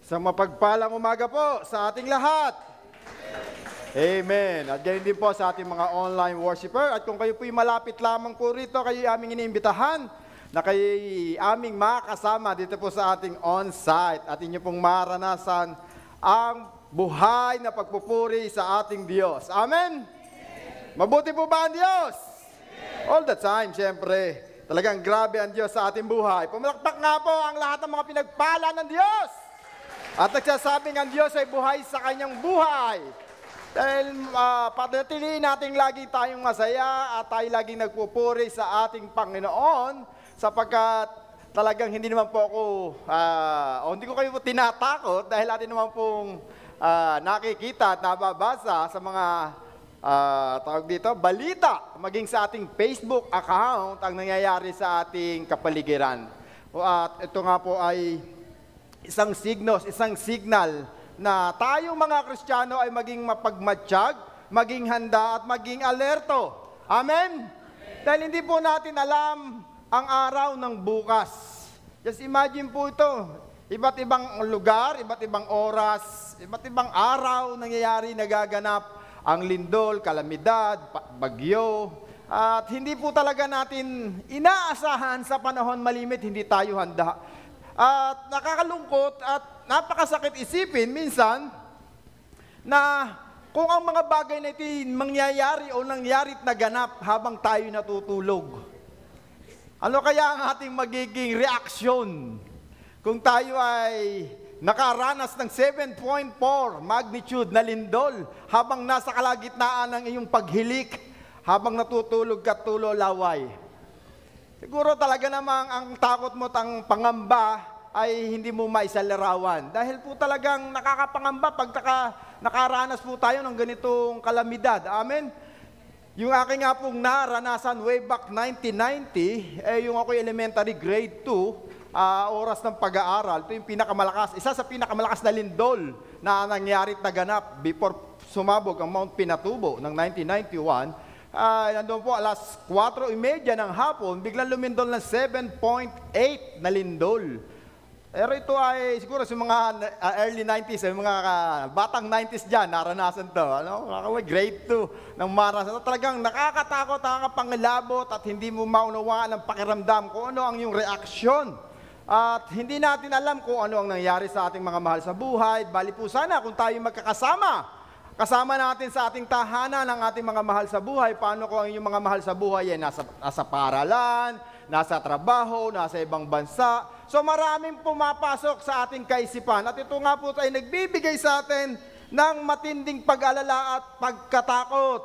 Isang mapagpalang umaga po sa ating lahat. Amen. At gayon din po sa ating mga online worshiper. At kung kayo po'y malapit lamang po rito, kayo aming iniimbitahan na kayo aming makasama dito po sa ating on-site. At inyo pong maranasan ang buhay na pagpupuri sa ating Diyos. Amen? Mabuti po ba ang Diyos? All the time, siyempre. Talagang grabe ang Diyos sa ating buhay. Pumalakpak nga po ang lahat ng mga pinagpala ng Diyos. At nagsasabing ang Diyos ay buhay sa kanyang buhay. Dahil padatiliin natin lagi tayong masaya at tayo laging nagpupuri sa ating Panginoon sapagkat talagang hindi naman po ako, hindi ko kayo po tinatakot dahil atin naman pong nakikita at nababasa sa mga tawag dito, balita, maging sa ating Facebook account ang nangyayari sa ating kapaligiran. At ito nga po ay isang signal na tayo mga Kristiyano ay maging mapagmatsyag, maging handa at maging alerto. Amen? Dahil hindi po natin alam ang araw ng bukas. Just imagine po ito, iba't ibang lugar, iba't ibang oras, iba't ibang araw nangyayari, nagaganap ang lindol, kalamidad, bagyo, at hindi po talaga natin inaasahan sa panahon malimit, hindi tayo handa. At nakakalungkot at napakasakit isipin minsan na kung ang mga bagay na ito mangyayari o nangyari at naganap habang tayo natutulog. Ano kaya ang ating magiging reaksyon kung tayo ay nakaranas ng 7.4 magnitude na lindol habang nasa kalagitnaan ng iyong paghilik habang natutulog ka tulolaway? Siguro talaga namang ang takot mo at ang pangamba ay hindi mo maisalarawan. Dahil po talagang nakakapangamba pag nakaranas po tayo ng ganitong kalamidad. Amen? Yung aking nga pong naranasan way back 1990, yung ako'y elementary grade 2, oras ng pag-aaral. Ito yung pinakamalakas, isa sa pinakamalakas na lindol na nangyari at naganap before sumabog ang Mount Pinatubo ng 1991. Nandun po alas 4:30 ng hapon, biglang lumindol ng 7.8 na lindol. Pero ito ay siguro sa mga early 90s, sa mga batang 90s dyan, naranasan to. Grade 2 ng maranasan. Talagang nakakatakot, nakakapangilabot at hindi mo maunawaan ang pakiramdam kung ano ang iyong reaksyon. At hindi natin alam kung ano ang nangyari sa ating mga mahal sa buhay. Bali po sana kung tayo magkakasama. Kasama natin sa ating tahanan ang ating mga mahal sa buhay. Paano kung ang inyong mga mahal sa buhay ay nasa paaralan, nasa trabaho, nasa ibang bansa. So maraming pumapasok sa ating kaisipan. At ito nga po ay nagbibigay sa atin ng matinding pag-alala at pagkatakot.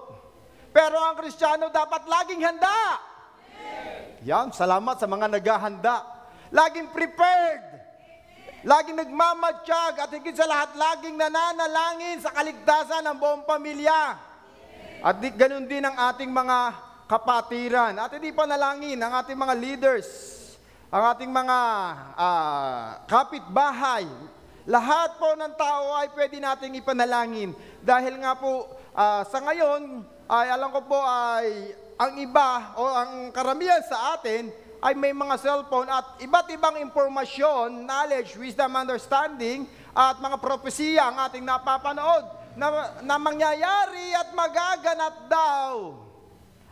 Pero ang Kristiyano dapat laging handa. Yan, salamat sa mga naghahanda. Laging prepared. Laging nagmamatsyag at higit sa lahat, laging nananalangin sa kaligtasan ng buong pamilya. At ganun din ang ating mga kapatiran. At hindi pa nalangin ang ating mga leaders, ang ating mga kapitbahay. Lahat po ng tao ay pwede nating ipanalangin. Dahil nga po, sa ngayon, ay alam ko po ay ang iba o ang karamihan sa atin ay may mga cellphone at iba't ibang impormasyon, knowledge, wisdom, understanding, at mga propesiya ang ating napapanood na mangyayari at magaganap daw.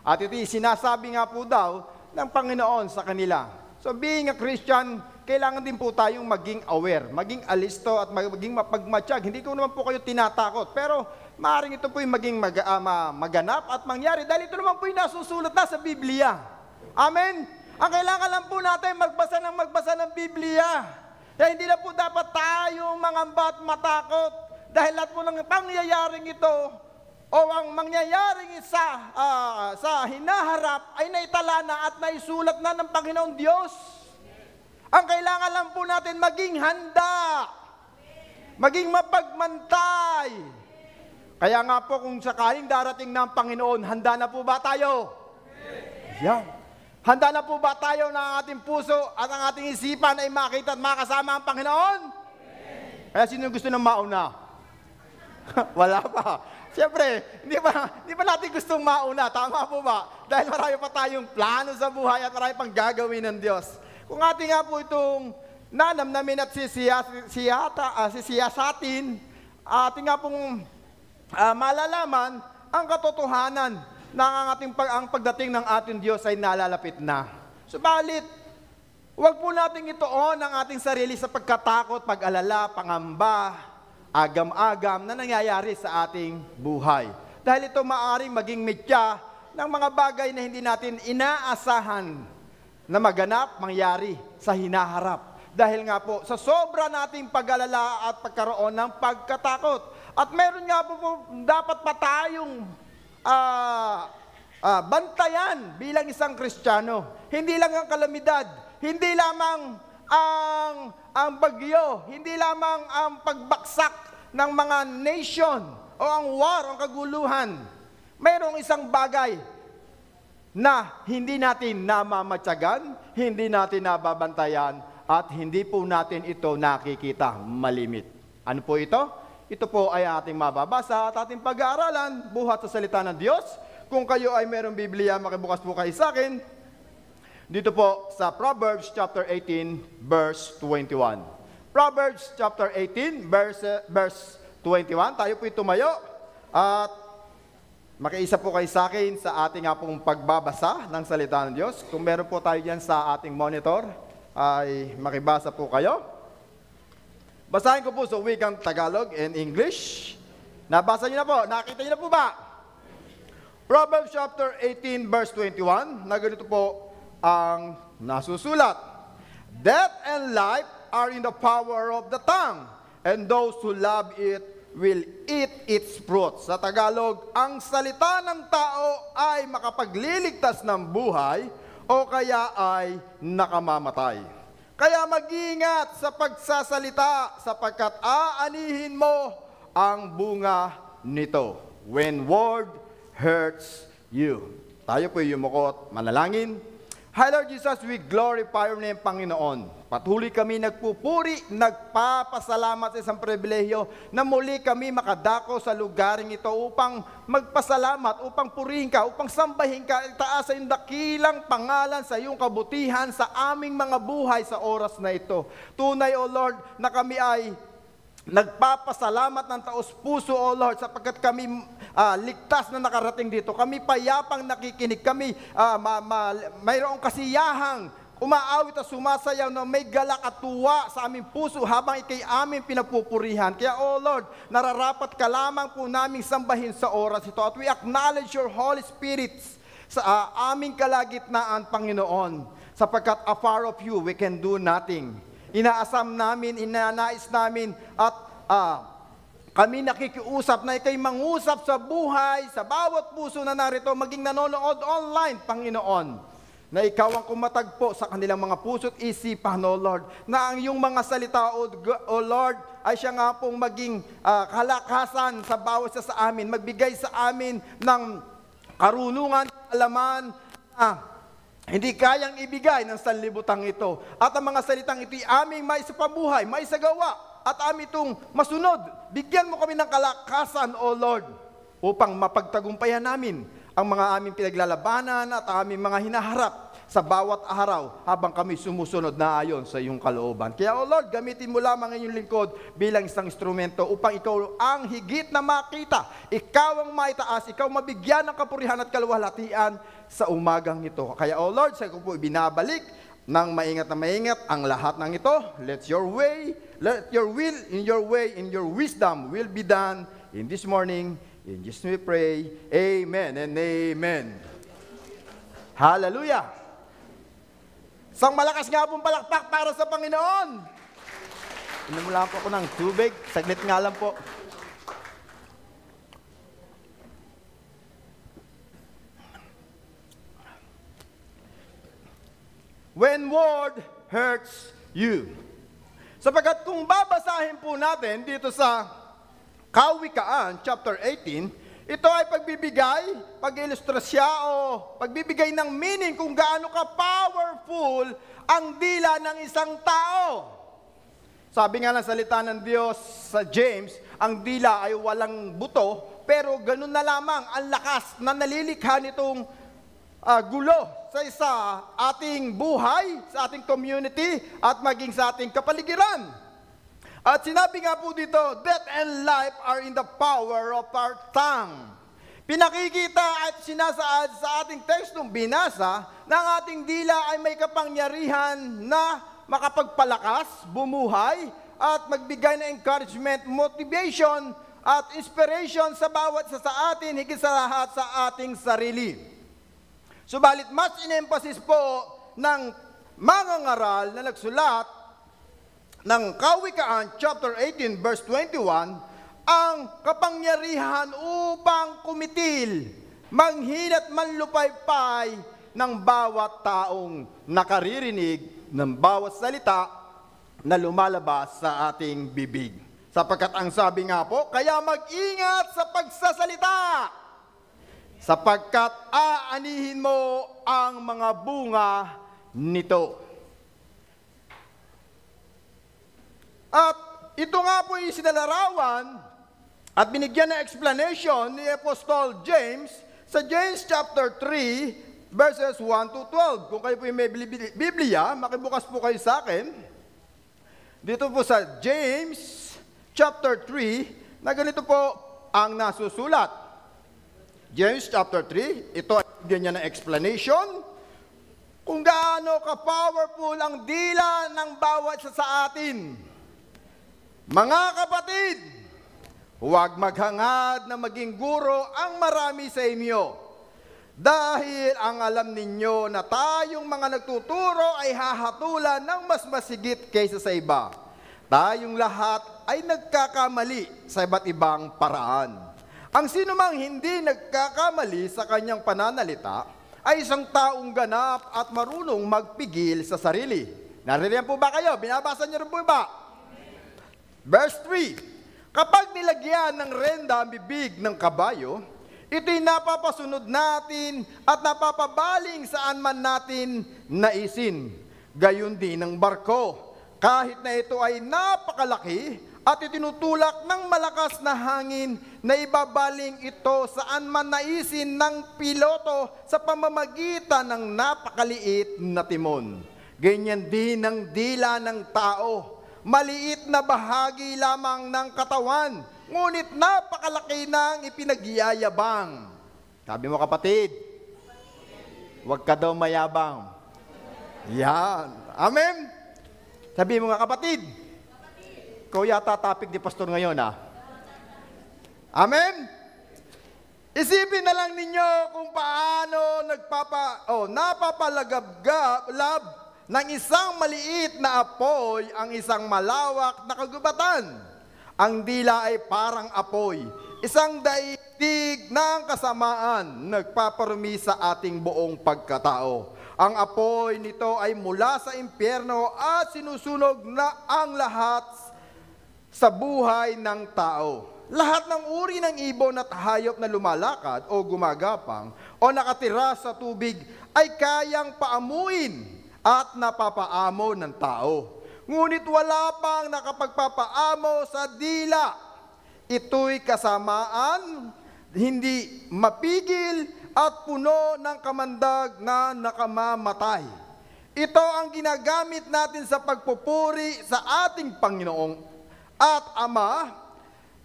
At ito sinasabi nga po daw ng Panginoon sa kanila. So being a Christian, kailangan din po tayong maging aware, maging alisto at maging mapagmatsyag. Hindi ko naman po kayo tinatakot, pero maaaring ito po yung maging maganap at mangyari dahil ito naman po yung nasusulat na sa Biblia. Amen? Ang kailangan lang po natin magbasa ng Biblia. Kaya hindi na po dapat tayong mangamba at matakot dahil lahat po ng pangyayaring ito o ang mangyayaring sa hinaharap ay naitala na at naisulat na ng Panginoong Diyos. Ang kailangan lang po natin maging handa, maging mapagmantay. Kaya nga po kung sakaling darating na ang Panginoon, handa na po ba tayo? Yan. Handa na po ba tayo na ang ating puso at ang ating isipan ay makita at makasama ang Panginoon? Kaya sino gusto ng mauna? Wala pa. Siyempre, hindi ba natin gustong mauna? Tama po ba? Dahil marami pa tayong plano sa buhay at marami pang gagawin ng Diyos. Kung ating nga po itong nanamnamin at sisiyasatin, ating nga pong malalaman ang katotohanan na ang pagdating ng ating Diyos ay nalalapit na. Subalit, huwag po nating ituon ang ating sarili sa pagkatakot, pag-alala, pangamba, agam-agam na nangyayari sa ating buhay. Dahil ito maaaring maging mitya ng mga bagay na hindi natin inaasahan na maganap, mangyari sa hinaharap. Dahil nga po, sa sobra nating pag-alala at pagkaroon ng pagkatakot. At meron nga po dapat pa tayong bantayan bilang isang Kristiyano. Hindi lang ang kalamidad, hindi lamang ang bagyo, hindi lamang ang pagbaksak ng mga nation o ang war, ang kaguluhan. Mayroong isang bagay na hindi natin namamatyagan, hindi natin nababantayan, at hindi po natin ito nakikita malimit. Ano po ito? Ito po ay ating mababasa at ating pag-aaralan buhat sa salita ng Diyos. Kung kayo ay mayroong Biblia, makibukas po kayo sa akin. Dito po sa Proverbs chapter 18, verse 21. Proverbs chapter 18, verse 21. Tayo po tumayo at makiisa po kayo sa akin sa ating nga pong pagbabasa ng salita ng Diyos. Kung meron po tayo dyan sa ating monitor, ay makibasa po kayo. Basahin ko po sa wikang Tagalog and English. Nabasa niyo na po? Nakita niyo na po ba? Proverbs chapter 18, verse 21, na ganito po ang nasusulat. Death and life are in the power of the tongue, and those who love it will eat its fruit. Sa Tagalog, ang salita ng tao ay makapagliligtas ng buhay o kaya ay nakamamatay. Kaya mag-ingat sa pagsasalita sapagkat aanihin mo ang bunga nito. When word hurts you. Tayo po yumukot, manalangin. Hi Lord Jesus, we glorify your name, Panginoon. Patuloy kami nagpupuri, nagpapasalamat sa isang pribilehiyo na muli kami makadako sa lugaring ito upang magpasalamat, upang purihin ka, upang sambahin ka, itaas sa iyong dakilang pangalan sa iyong kabutihan sa aming mga buhay sa oras na ito. Tunay, O Lord, na kami ay nagpapasalamat ng taos puso, O Lord, sapagkat kami ligtas na nakarating dito. Kami payapang nakikinig. Kami mayroong kasiyahang umaawit at sumasayaw na may galak at tuwa sa aming puso habang ikay aming pinapupurihan. Kaya, O Lord, nararapat ka lamang po naming sambahin sa oras ito. At we acknowledge your Holy Spirit sa aming kalagitnaan, Panginoon. Sapagkat afar of you, we can do nothing. Inaasam namin, inanais namin, at kami nakikiusap na ikay mangusap sa buhay, sa bawat puso na narito, maging nanonood online, Panginoon. Na ikaw ang kumatagpo sa kanilang mga puso't isipan, O Lord, na ang iyong mga salita, O Lord, ay siya nga pong maging kalakasan sa bawat sa amin, magbigay sa amin ng karunungan, alaman, hindi kayang ibigay ng sanlibutan ito. At ang mga salitang ito'y aming maisapabuhay, maisagawa, at aming itong masunod. Bigyan mo kami ng kalakasan, O Lord, upang mapagtagumpayan namin ang mga aming pinaglalabanan at aming mga hinaharap sa bawat araw habang kami sumusunod na ayon sa iyong kalooban. Kaya, O Lord, gamitin mo lamang ang iyong lingkod bilang isang instrumento upang ikaw ang higit na makita, ikaw ang maitaas, ikaw mabigyan ng kapurihan at kaluwalhatian sa umagang ito. Kaya, O Lord, sa iyo po ibinabalik ng maingat na maingat ang lahat ng ito. Let your will, in your way, in your wisdom will be done in this morning. In Jesus we pray, amen and amen. Hallelujah! Isang malakas nga pong palakpak para sa Panginoon. Inom lang po ako ng tubig. Saglit nga lang po. When word hurts you. Sapagkat kung babasahin po natin dito sa Kawikaan, chapter 18, ito ay pagbibigay, pag-ilustrasya o pagbibigay ng meaning kung gaano ka-powerful ang dila ng isang tao. Sabi nga ng salita ng Diyos sa James, ang dila ay walang buto, pero ganun na lamang ang lakas na nalilikha nitong gulo sa ating buhay, sa ating community, at maging sa ating kapaligiran. At sinabi nga po dito, death and life are in the power of our tongue. Pinakikita at sinasaad sa ating tekstong binasa na ang ating dila ay may kapangyarihan na makapagpalakas, bumuhay, at magbigay ng encouragement, motivation, at inspiration sa bawat isa sa atin, higit sa lahat sa ating sarili. Subalit mas in-emphasis po ng mga ngaral na nagsulat ng Kawikaan chapter 18 verse 21 ang kapangyarihan upang kumitil, manghinat manlupaypay ng bawat taong nakaririnig ng bawat salita na lumalabas sa ating bibig. Sapagkat ang sabi nga po, kaya mag-ingat sa pagsasalita, sapagkat aanihin mo ang mga bunga nito. At ito nga po yung sinalarawan at binigyan ng explanation ni Apostol James sa James chapter 3 verses 1 to 12. Kung kayo po yung may Biblia, makibukas po kayo sa akin. Dito po sa James chapter 3, na ganito po ang nasusulat. James chapter 3, ito ay bigyan niya ng explanation kung gaano ka-powerful ang dila ng bawat isa sa atin. Mga kapatid, huwag maghangad na maging guro ang marami sa inyo, dahil ang alam ninyo na tayong mga nagtuturo ay hahatulan ng mas masigit kaysa sa iba. Tayong lahat ay nagkakamali sa iba't ibang paraan. Ang sinumang hindi nagkakamali sa kanyang pananalita ay isang taong ganap at marunong magpigil sa sarili. Naririyan po ba kayo? Binabasa niyo rin po ba? Verse 3, kapag nilagyan ng renda ang bibig ng kabayo, ito'y napapasunod natin at napapabaling saan man natin naisin. Gayon din ang barko, kahit na ito ay napakalaki at itinutulak ng malakas na hangin na ibabaling ito saan man naisin ng piloto sa pamamagitan ng napakaliit na timon. Ganyan din ang dila ng tao. Maliit na bahagi lamang ng katawan, ngunit napakalaki ng ipinagyayabang. Sabi mo kapatid, huwag ka daw mayabang. Yan. Amen? Sabi mo nga kapatid, ikaw yata topic ni pastor ngayon ha. Amen? Isipin na lang ninyo kung paano napapalagab-lab ng isang maliit na apoy ang isang malawak na kagubatan. Ang dila ay parang apoy, isang daigdig ng kasamaan, nagpaparumi sa ating buong pagkatao. Ang apoy nito ay mula sa impyerno at sinusunog na ang lahat sa buhay ng tao. Lahat ng uri ng ibon at hayop na lumalakad o gumagapang o nakatira sa tubig ay kayang paamuin at napapaamo ng tao. Ngunit wala pang nakapagpapaamo sa dila. Ito'y kasamaan, hindi mapigil at puno ng kamandag na nakamamatay. Ito ang ginagamit natin sa pagpupuri sa ating Panginoong at Ama,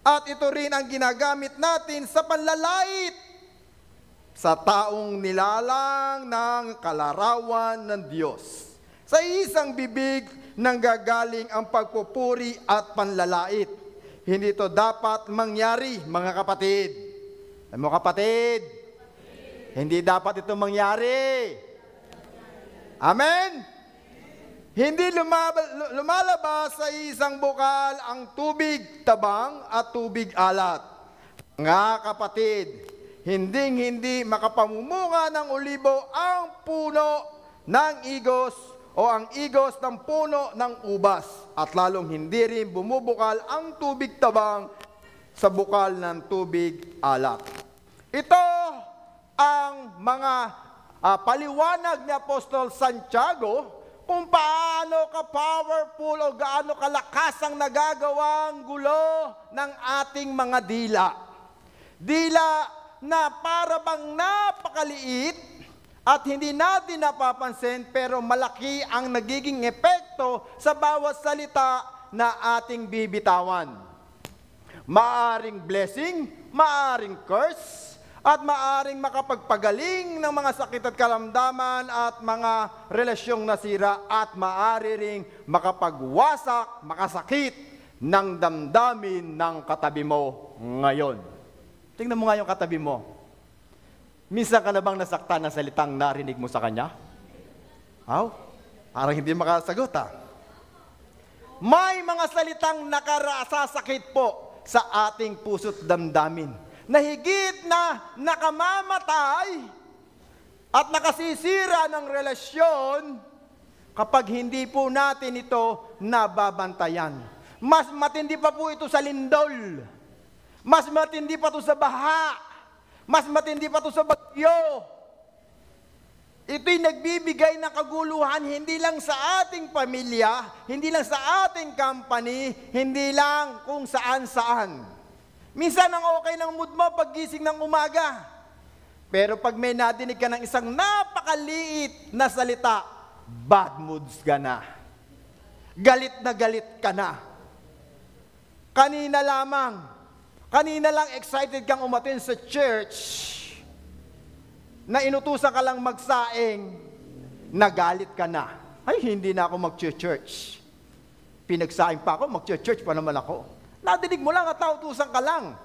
at ito rin ang ginagamit natin sa panlalait sa taong nilalang ng kalarawan ng Diyos. Sa isang bibig nanggagaling ang pagpupuri at panlalait. Hindi ito dapat mangyari, mga kapatid. Ano kapatid? Hindi dapat ito mangyari. Amen? Hindi lumalabas sa isang bukal ang tubig tabang at tubig alat. Mga kapatid, hinding-hindi makapamumunga ng olibo ang puno ng igos o ang igos ng puno ng ubas, at lalong hindi rin bumubukal ang tubig tabang sa bukal ng tubig alat. Ito ang mga paliwanag ni Apostol Santiago kung paano ka-powerful o gaano kalakas ang nagagawang gulo ng ating mga dila. Dila na para bang napakaliit At hindi natin napapansin pero malaki ang nagiging epekto sa bawat salita na ating bibitawan. Maaring blessing, maaring curse, at maaring makapagpagaling ng mga sakit at karamdaman at mga relasyong nasira at maaari ring makapagwasak, makasakit ng damdamin ng katabi mo ngayon. Tingnan mo nga yung katabi mo. Minsan ka na bang nasaktan ng salitang narinig mo sa kanya? Parang hindi makasagot May mga salitang nakarasasakit po sa ating puso't damdamin na higit na nakamamatay at nakasisira ng relasyon kapag hindi po natin ito nababantayan. Mas matindi pa po ito sa lindol. Mas matindi pa ito sa baha. Mas matindi pa ito sa bagyo. Ito'y nagbibigay ng kaguluhan hindi lang sa ating pamilya, hindi lang sa ating company, hindi lang kung saan-saan. Minsan ang okay ng mood mo paggising ng umaga. Pero pag may nadinig ka ng isang napakaliit na salita, bad moods ka na. Galit na galit ka na. Kanina lang excited kang umattend sa church, na inutusan ka lang magsaing, nagalit ka na. Ay, hindi na ako mag-church. Pinagsaing pa ako, mag-church pa naman ako. Nadinig mo lang at utusan ka lang.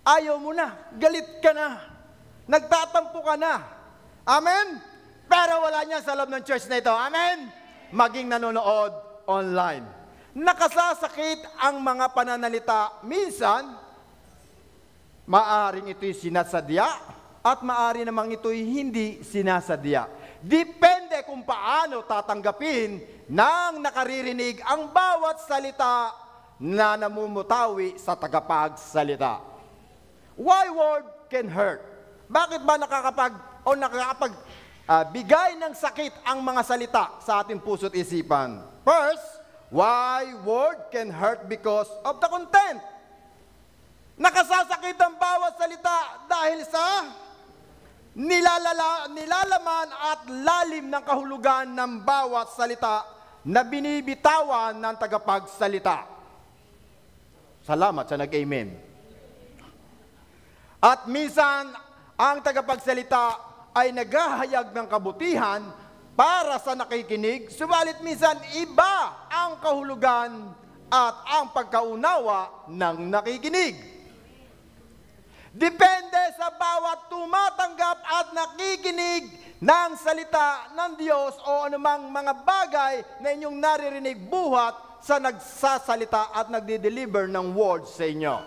Ayaw mo na, galit ka na, nagtatampo ka na. Amen? Pero wala niya sa loob ng church na ito. Amen? Maging nanonood online. Nakasasakit ang mga pananalita. Minsan, maaring ito'y sinasadya at maari namang ito'y hindi sinasadya. Depende kung paano tatanggapin ng nakaririnig ang bawat salita na namumutawi sa tagapagsalita. Why word can hurt? Bakit ba bigay ng sakit ang mga salita sa ating puso't isipan? First, why word can hurt because of the content. Nakasasakit ang bawat salita dahil sa nilalaman at lalim ng kahulugan ng bawat salita na binibitawan ng tagapagsalita. Salamat sa nag-amen. At minsan, ang tagapagsalita ay naghahayag ng kabutihan para sa nakikinig, subalit minsan iba ang kahulugan at ang pagkaunawa ng nakikinig. Depende sa bawat tumatanggap at nakikinig ng salita ng Diyos o anumang mga bagay na inyong naririnig buhat sa nagsasalita at nagde-deliver ng words sa inyo.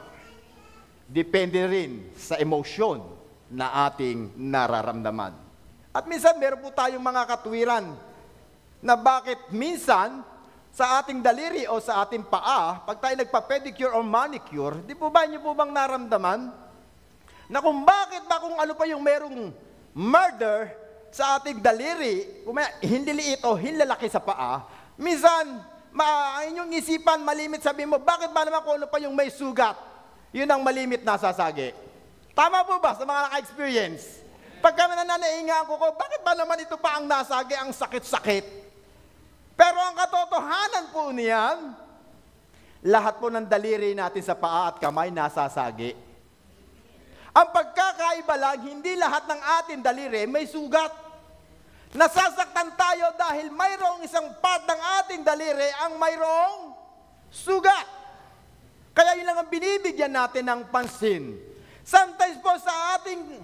Depende rin sa emosyon na ating nararamdaman. At minsan meron po tayong mga katwiran na bakit minsan sa ating daliri o sa ating paa, pag tayo nagpa-pedicure or manicure, di po ba niyo po bang naramdaman na kung bakit ba kung ano pa yung merong murder sa ating daliri, kung may hindi liit o hindi lalaki sa paa, minsan, inyong isipan malimit, sabi mo, bakit ba naman kung ano pa yung may sugat? Yun ang malimit na sasagi. Tama po ba sa mga naka-experience? Pagka nananaingaan ko, bakit ba naman ito pa ang nasagi, ang sakit-sakit? Pero ang katotohanan po niyan, lahat po ng daliri natin sa paa at kamay nasasagi. Ang pagkakaiba lang, hindi lahat ng ating daliri may sugat. Nasasaktan tayo dahil mayroong isang part ng ating daliri ang mayroong sugat. Kaya yun lang ang binibigyan natin ng pansin. Sometimes po sa ating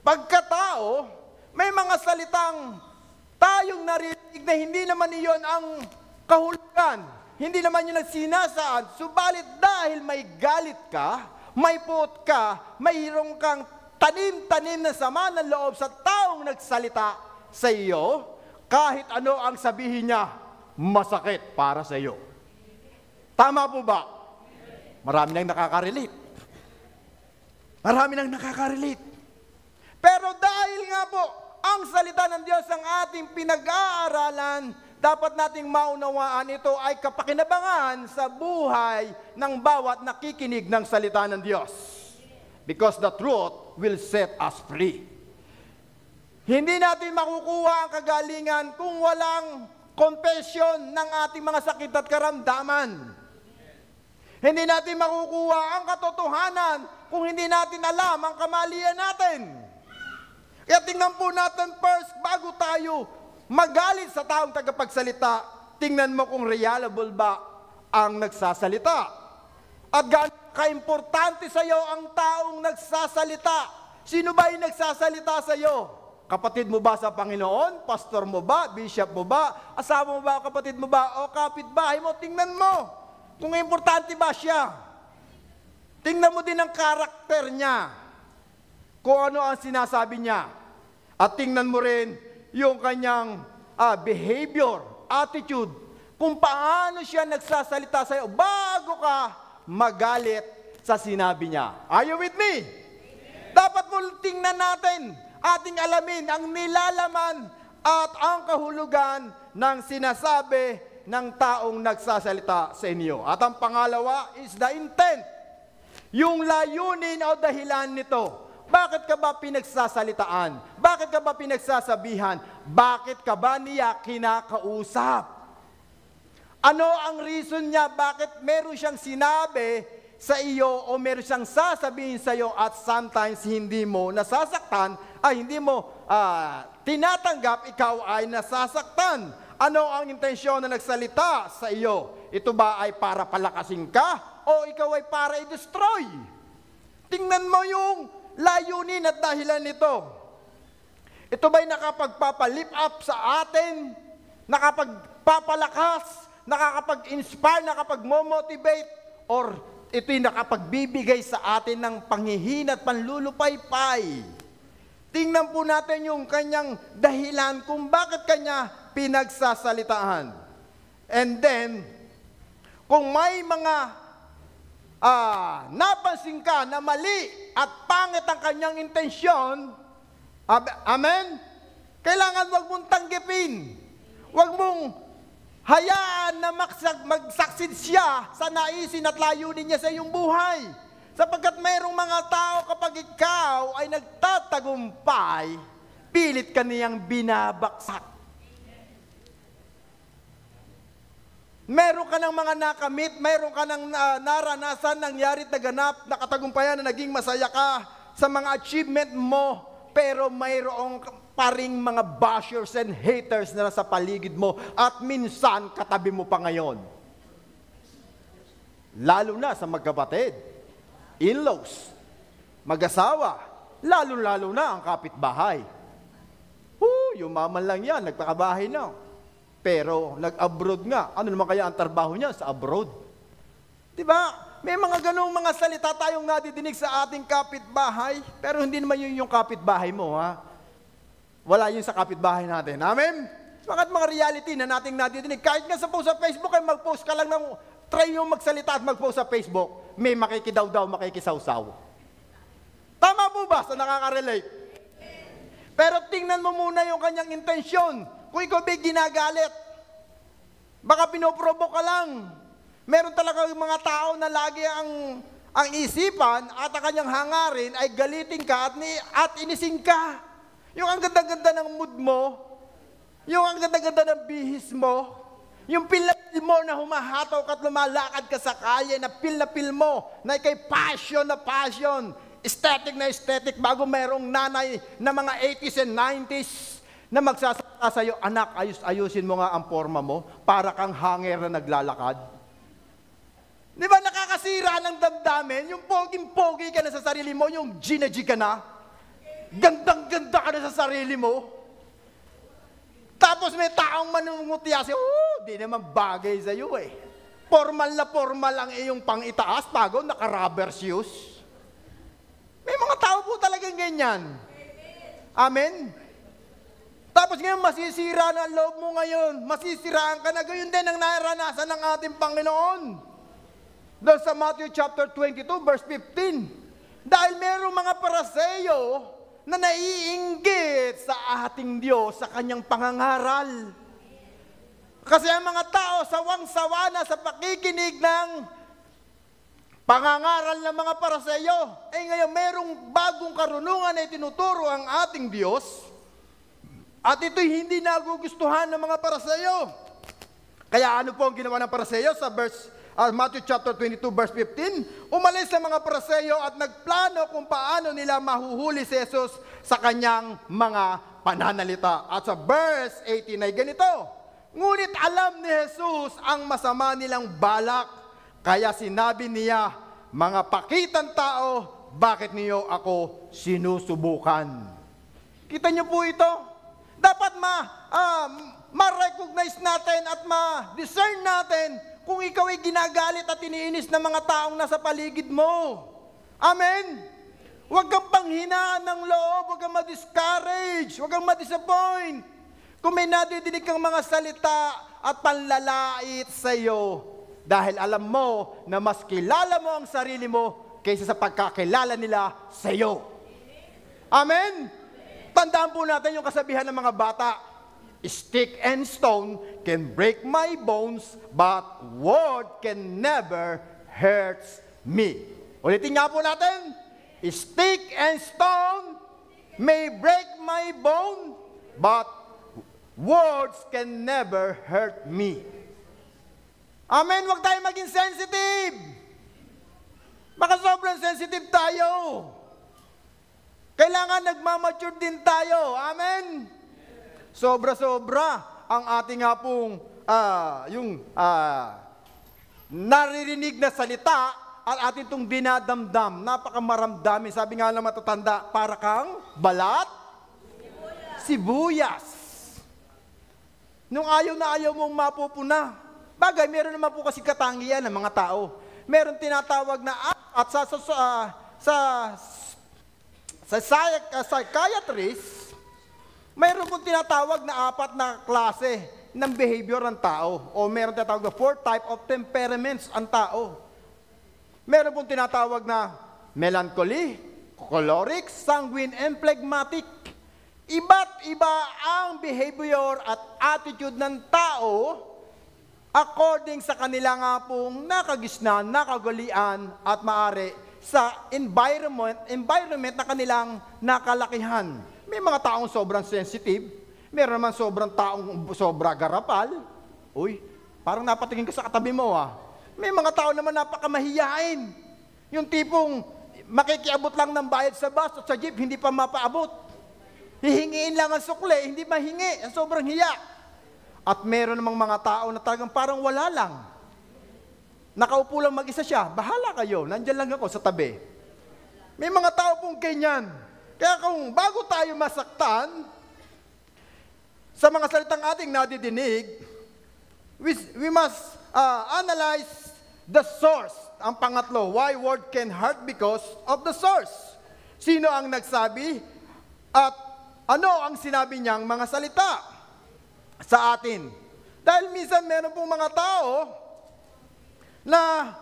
pagkatao, may mga salitang tayong narinig na hindi naman iyon ang kahulugan. Hindi naman yun ang sinasaan. Subalit dahil may galit ka, may puot ka, mayroong kang tanim-tanim na sama ng loob sa taong nagsalita sa iyo, kahit ano ang sabihin niya, masakit para sa iyo. Tama po ba? Marami nang nakaka-relate. Marami nang nakaka-relate. Pero dahil nga po, ang salita ng Diyos ang ating pinag-aaralan, dapat nating maunawaan ito ay kapakinabangan sa buhay ng bawat nakikinig ng salita ng Diyos. Because the truth will set us free. Hindi natin makukuha ang kagalingan kung walang confession ng ating mga sakit at karamdaman. Hindi natin makukuha ang katotohanan kung hindi natin alam ang kamalian natin. Kaya tingnan po natin first, bago tayo magalit sa taong tagapagsalita, tingnan mo kung reliable ba ang nagsasalita. At gaano ka-importante sa iyo ang taong nagsasalita. Sino ba yung nagsasalita sa iyo? Kapatid mo ba sa Panginoon? Pastor mo ba? Bishop mo ba? Asawa mo ba? Kapatid mo ba? O kapitbahay mo? Tingnan mo kung importante ba siya. Tingnan mo din ang karakter niya, kung ano ang sinasabi niya. At tingnan mo rin yung kanyang behavior, attitude, kung paano siya nagsasalita sa iyo bago ka magalit sa sinabi niya. Are you with me? Dapat mo tingnan natin, ating alamin ang nilalaman at ang kahulugan ng sinasabi ng taong nagsasalita sa inyo. At ang pangalawa is the intent. Yung layunin o dahilan nito. Bakit ka ba pinagsasalitaan? Bakit ka ba pinagsasabihan? Bakit ka ba niya kinakausap? Ano ang reason niya? Bakit meron siyang sinabi sa iyo o meron siyang sasabihin sa iyo at sometimes hindi mo nasasaktan, hindi mo tinatanggap, ikaw ay nasasaktan? Ano ang intensyon na nagsalita sa iyo? Ito ba ay para palakasin ka o ikaw ay para i-destroy? Tingnan mo yung layunin at dahilan nito. Ito ba'y nakapagpapalip up sa atin, nakapagpapalakas, nakakapag-inspire, nakapag-motivate, or ito'y nakapagbibigay sa atin ng panghihin at panlulupaypay? Tingnan po natin yung kanyang dahilan kung bakit kanya pinagsasalitaan. And then, kung may mga napansin ka na mali at pangit ang kanyang intensyon, amen? Kailangan wag mong tanggipin. Wag mong hayaan na magsaksid siya sa naisin at layunin niya sa iyong buhay. Sapagkat mayroong mga tao kapag ikaw ay nagtatagumpay, pilit ka niyang binabaksak. Meron ka ng mga nakamit, meron ka ng naranasan, nangyari, naganap, nakatagumpayan na naging masaya ka sa mga achievement mo, pero mayroong pa ring mga bashers and haters na nasa paligid mo at minsan katabi mo pa ngayon. Lalo na sa magkapatid, in-laws, mag-asawa, lalo-lalo na ang kapitbahay. Yumaman lang yan, nagpakabahay na. Pero nag-abroad nga. Ano naman kaya ang trabaho niya sa abroad? Diba? May mga ganong mga salita tayong nadidinig sa ating kapitbahay, pero hindi naman yun yung kapitbahay mo, ha? Wala yun sa kapitbahay natin. Amen? Bakit mga reality na nating nadidinig? Kahit nga sa post sa Facebook, ay mag-post ka lang ng, try yung magsalita at mag-post sa Facebook, may makikidaw-daw, makikisawsaw. Tama po ba sa nakaka-relate? Pero tingnan mo muna yung kanyang intensyon. Kung ikaw ba'y ginagalit, baka pinoprovoke ka lang. Meron talaga mga tao na lagi ang isipan at ang kanyang hangarin ay galitin ka at inisin ka. Yung ang ganda-ganda ng mood mo, yung ang ganda-ganda ng bihis mo, yung pil mo na humahataw ka at lumalakad ka sa kalye, na pil mo, na ikay passion na passion, aesthetic bago mayroong nanay na mga 80s and 90s, na magsasalita sa iyo, anak, ayusin mo nga ang forma mo, para kang hanger na naglalakad. Di ba nakakasira ng damdamin? Yung poging-pogi ka na sa sarili mo, yung G ka na, gandang-ganda ka na sa sarili mo. Tapos may taong manungutya siya, di naman bagay sa iyo eh. Formal na formal ang iyong pang-itaas, bago naka-rubber shoes. May mga tao po talagang ganyan. Amen? Tapos ngayon, masisira na ang loob mo ngayon. Masisiraan ka na. Gayon din ang naranasan ng ating Panginoon. Doon sa Matthew chapter 22, verse 15. Dahil merong mga Paraseyo na naiinggit sa ating Diyos, sa kanyang pangangaral. Kasi ang mga tao, sawang-sawa na sa pakikinig ng pangangaral ng mga Paraseyo. Ngayon, merong bagong karunungan na itinuturo ang ating Diyos. At ito'y hindi nagugustuhan ng mga Paraseyo. Kaya ano po ang ginawa ng Paraseyo sa Matthew chapter 22 verse 15? Umalis ang mga Paraseyo at nagplano kung paano nila mahuhuli si Jesus sa kanyang mga pananalita. At sa verse 18 ay ganito, ngunit alam ni Jesus ang masama nilang balak, kaya sinabi niya, mga pakitang tao, bakit niyo ako sinusubukan? Kita niyo po ito? Dapat ma-recognize natin at ma-discern natin kung ikaw ay ginagalit at iniinis ng mga taong nasa paligid mo. Amen? Huwag kang panghinaan ng loob, huwag kang ma-discourage, huwag kang ma-disappoint. Kung may nadidinig kang mga salita at panlalait sa iyo, dahil alam mo na mas kilala mo ang sarili mo kaysa sa pagkakilala nila sa iyo. Amen? Tandaan po natin yung kasabihan ng mga bata, stick and stone can break my bones, but word can never hurt me. Ulitin nga po natin, stick and stone may break my bone, but words can never hurt me. Amen, huwag tayo maging sensitive. Baka sobrang sensitive tayo. Kailangan nagmamature din tayo. Amen? Sobra-sobra ang ating nga pong naririnig na salita at ating itong dinadamdam. Napakamaramdamin. Sabi nga ng matatanda, para kang balat? Sibuyas. Nung ayaw na ayaw mong mapupuna. Bagay, meron naman po kasi katangian ng mga tao. Meron tinatawag na at sa psychiatrist, mayroon pong tinatawag na 4 na klase ng behavior ng tao. O meron tinatawag na 4 type of temperaments ang tao. Meron pong tinatawag na melancholy, choleric, sanguine, and phlegmatic. Iba't iba ang behavior at attitude ng tao according sa kanila nga pong nakagisnan, nakagalian at maaari sa environment na kanilang nakalakihan. May mga taong sobrang sensitive, meron naman sobra garapal. Uy, parang napatingin ka sa katabi mo May mga tao naman napakamahiyain. Yung tipong makikiabot lang ng bayad sa bus at sa jeep, hindi pa mapaabot. Hihingiin lang ang sukle, hindi mahingi, ang sobrang hiya. At meron namang mga tao na talagang parang wala lang. Nakaupo lang mag-isa siya, bahala kayo, nandyan lang ako sa tabi. May mga tao pong ganyan. Kaya kung bago tayo masaktan, sa mga salitang ating nadidinig, we must analyze the source. Ang pangatlo, why word can hurt? Because of the source. Sino ang nagsabi? At ano ang sinabi niyang mga salita sa atin? Dahil minsan meron pong mga tao na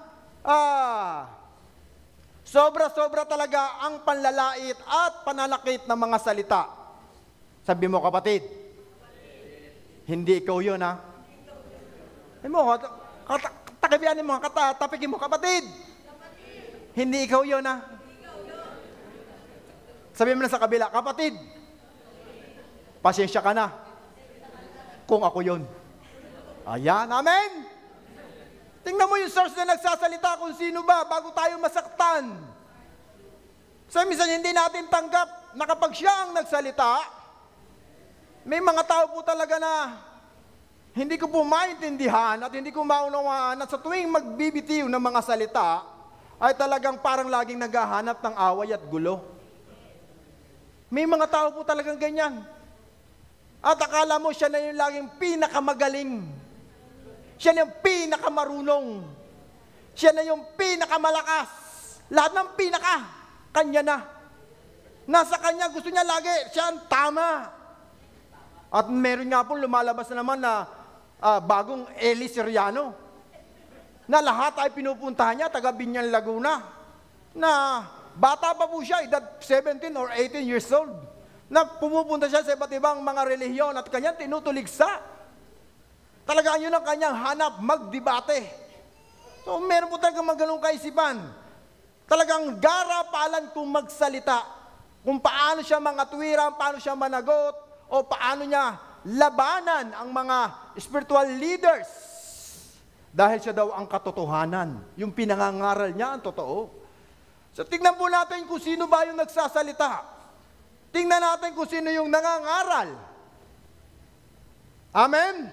sobra-sobra talaga ang panlalait at pananakit ng mga salita. Sabi mo, kapatid, hindi ikaw yun, Sabi mo, takibianin mo, tapikin mo, kapatid, hindi ikaw yun, Sabi mo na sa kabila, kapatid, pasensya ka na kung ako yun. Ayan, amen? Tingnan mo yung source na nagsasalita kung sino ba bago tayo masaktan. So, minsan hindi natin tanggap na kapag siya ang nagsalita, may mga tao po talaga na hindi ko po maintindihan at hindi ko maunawaan at sa tuwing magbibitiw ng mga salita, ay talagang parang laging naghahanap ng away at gulo. May mga tao po talagang ganyan. At akala mo siya na yung laging pinakamagaling. Siya na yung pinakamarunong. Siya na yung pinakamalakas. Lahat ng kanya na. Nasa kanya, gusto niya lagi, siya ang tama. At meron nga pong lumalabas na naman na bagong Eli Soriano. Na lahat ay pinupuntahan niya, taga Binyan, Laguna. Na bata pa po siya, edad 17 or 18 years old. Na pumupunta siya sa iba't ibang mga relihiyon at kanyang tinutuligsa. Talagang yun ang kanyang hanap, magdebate. So meron po talagang magano'ng kaisipan. Talagang garapalan kung magsalita. Kung paano siya mangatwiran, paano siya managot, o paano niya labanan ang mga spiritual leaders. Dahil siya daw ang katotohanan. Yung pinangangaral niya ang totoo. So tingnan po natin kung sino ba yung nagsasalita. Tingnan natin kung sino yung nangangaral. Amen?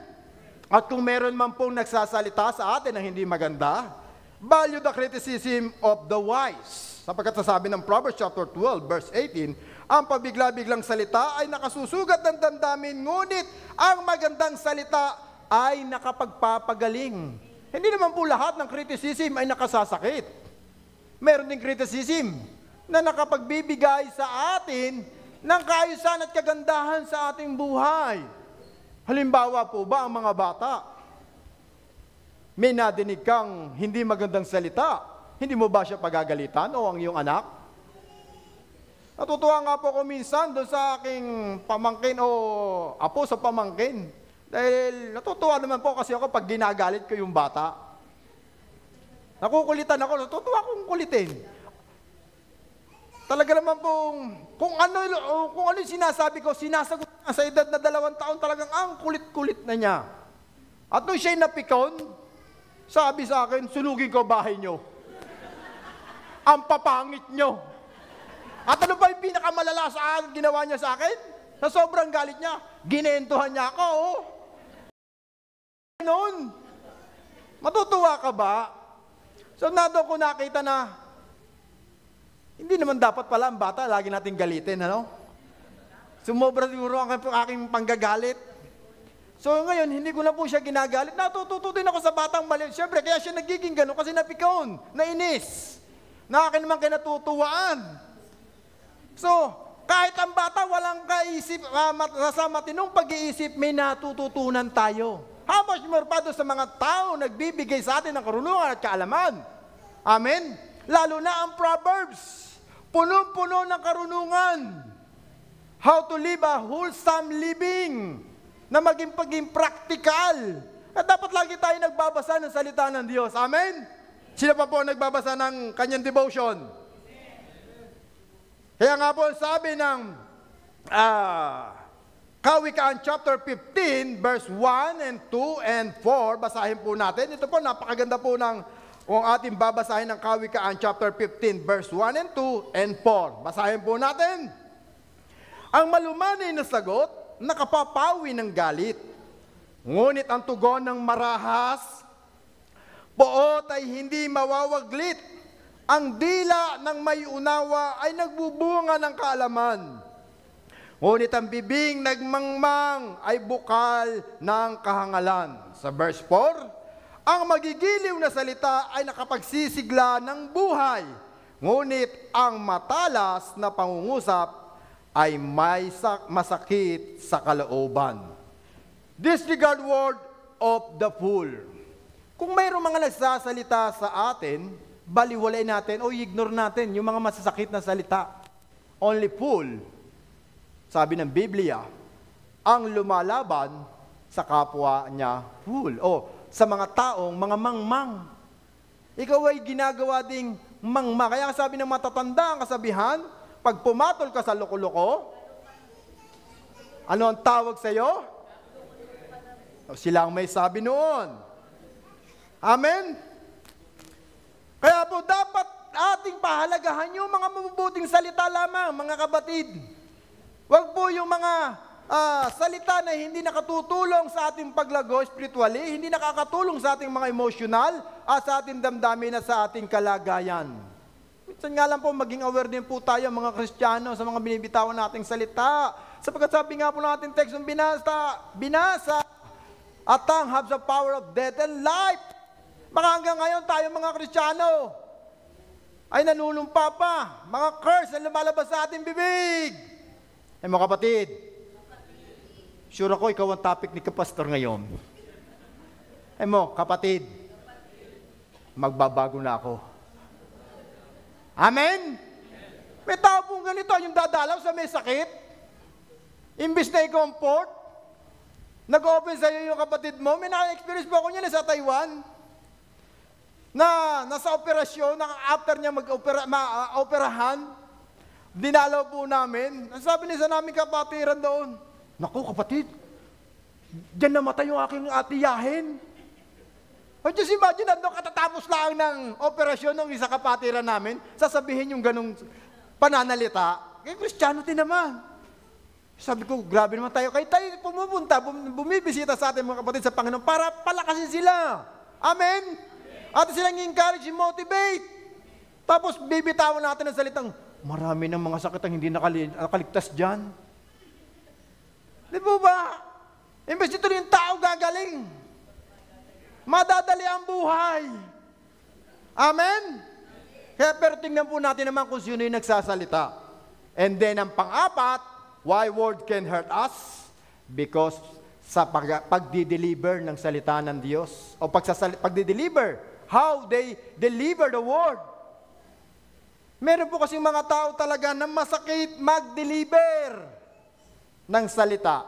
At kung meron man pong nagsasalita sa atin na hindi maganda, value the criticism of the wise. Sapagkat sasabi ng Proverbs chapter 12, verse 18, ang pabigla-biglang salita ay nakasusugat ng damdamin, ngunit ang magandang salita ay nakapagpapagaling. Hindi naman po lahat ng criticism ay nakasasakit. Meron ding criticism na nakapagbibigay sa atin ng kaayusan at kagandahan sa ating buhay. Halimbawa po ba ang mga bata? May nadinig kang hindi magandang salita, hindi mo ba siya pagagalitan o ang iyong anak? Natutuwa nga po ko minsan doon sa aking pamangkin o apo sa pamangkin. Dahil natutuwa naman po kasi ako pag ginagalit ko yung bata. Nakukulitan ako, natutuwa akong kulitin. Talaga naman pong, kung ano yung sinasabi ko, sinasagot na sa edad na 2 taon, talagang ang kulit-kulit na niya. At nung siya'y napikon, sabi sa akin, sunugin ko bahay niyo. Ang papangit niyo. At ano ba yung pinakamalala sa akin, ginawa niya sa akin? Sa sobrang galit niya, ginentuhan niya ako, oh. Noon, matutuwa ka ba? So doon ko nakita na, hindi naman dapat pala ang bata, lagi nating galitin, ano? Sumobra siguro ang aking panggagalit. So ngayon, hindi ko na po siya ginagalit. Natututo din ako sa batang mali. Siyempre, kaya siya nagiging gano'n kasi napikaon, nainis. Na akin naman kinatutuwaan. So, kahit ang bata walang kaisip, sa matinong pag-iisip, may natututunan tayo. How much more pa doon sa mga tao nagbibigay sa atin ng karunungan at kaalaman? Amen? Lalo na ang Proverbs. Punong-puno ng karunungan. How to live a wholesome living. Na maging practical. At dapat lagi tayo nagbabasa ng salita ng Diyos. Amen? Sila pa po nagbabasa ng kanyang devotion. Kaya nga po sabi ng Kawikaan chapter 15, verse 1 and 2 and 4, basahin po natin. Ito po, napakaganda po ng ating babasahin ng Kawikaan chapter 15, verse 1 and 2 and 4. Basahin po natin. Ang malumanay na sagot, nakapapawi ng galit. Ngunit ang tugon ng marahas, poot ay hindi mawawaglit. Ang dila ng may unawa ay nagbubunga ng kaalaman. Ngunit ang bibing nagmangmang ay bukal ng kahangalan. Sa verse 4, ang magigiliw na salita ay nakapagsisigla ng buhay. Ngunit ang matalas na pangungusap ay may masakit sa kalooban. Disregard word of the fool. Kung mayroong mga nagsasalita sa atin, baliwalay natin o ignore natin yung mga masasakit na salita. Only fool, sabi ng Biblia, ang lumalaban sa kapwa niya fool. O sa mga taong mga mangmang. Ikaw ay ginagawa ding mangma. Kaya sabi ng matatanda ang kasabihan, pag pumatol ka sa loko-loko, ano ang tawag sa iyo? Sila ang may sabi noon. Amen? Kaya po dapat ating pahalagahan yung mga mabubuting salita lamang, mga kapatid. Huwag po yung mga salita na hindi nakatutulong sa ating paglago spiritually, hindi nakakatulong sa ating mga emotional, sa ating damdamin at sa ating kalagayan. Minsan nga lang po, maging aware din po tayo mga Kristiyano sa mga binibitawan nating salita. Sapagkat sabi nga po natin text ng binasa, at tongue have the power of death and life. Baka hanggang ngayon tayo mga Kristiyano ay nanunumpa pa, mga curse na lumalabas sa ating bibig. Ay mga kapatid, sure ako ikaw ang topic ni Kapastor ngayon. Ay mo, kapatid, magbabago na ako. Amen? May tao pong ganito, yung dadalaw sa may sakit, imbis na i-comfort, nag-open sa iyo yung kapatid mo. May naka-experience po ako niyan sa Taiwan, na nasa operasyon, after niya mag-operahan, dinalaw po namin. Ang sabi niya sa namin kapatiran doon, Naku kapatid, diyan namatay yung aking atiyahin. O just imagine, nandun katatapos lang ng operasyon ng isa kapatiran namin, sasabihin yung ganong pananalita, Kristiyano din naman. Sabi ko, grabe naman tayo. Kaya tayo pumupunta, bumibisita sa ating mga kapatid sa Panginoon para palakasin sila. Amen? At silang encourage, motivate. Tapos bibitawan natin ang salitang, marami ng mga sakit ang hindi nakaligtas dyan. Di ba? Imbes dito yung tao gagaling. Madadali ang buhay. Amen? Kaya pero tingnan po natin naman kung sino yung nagsasalita. And then ang pang-apat, why word can hurt us? Because sa pagdi-deliver ng salita ng Diyos. O pagdi-deliver, how they deliver the word. Meron po kasi mga tao talaga na masakit mag-deliver ng salita.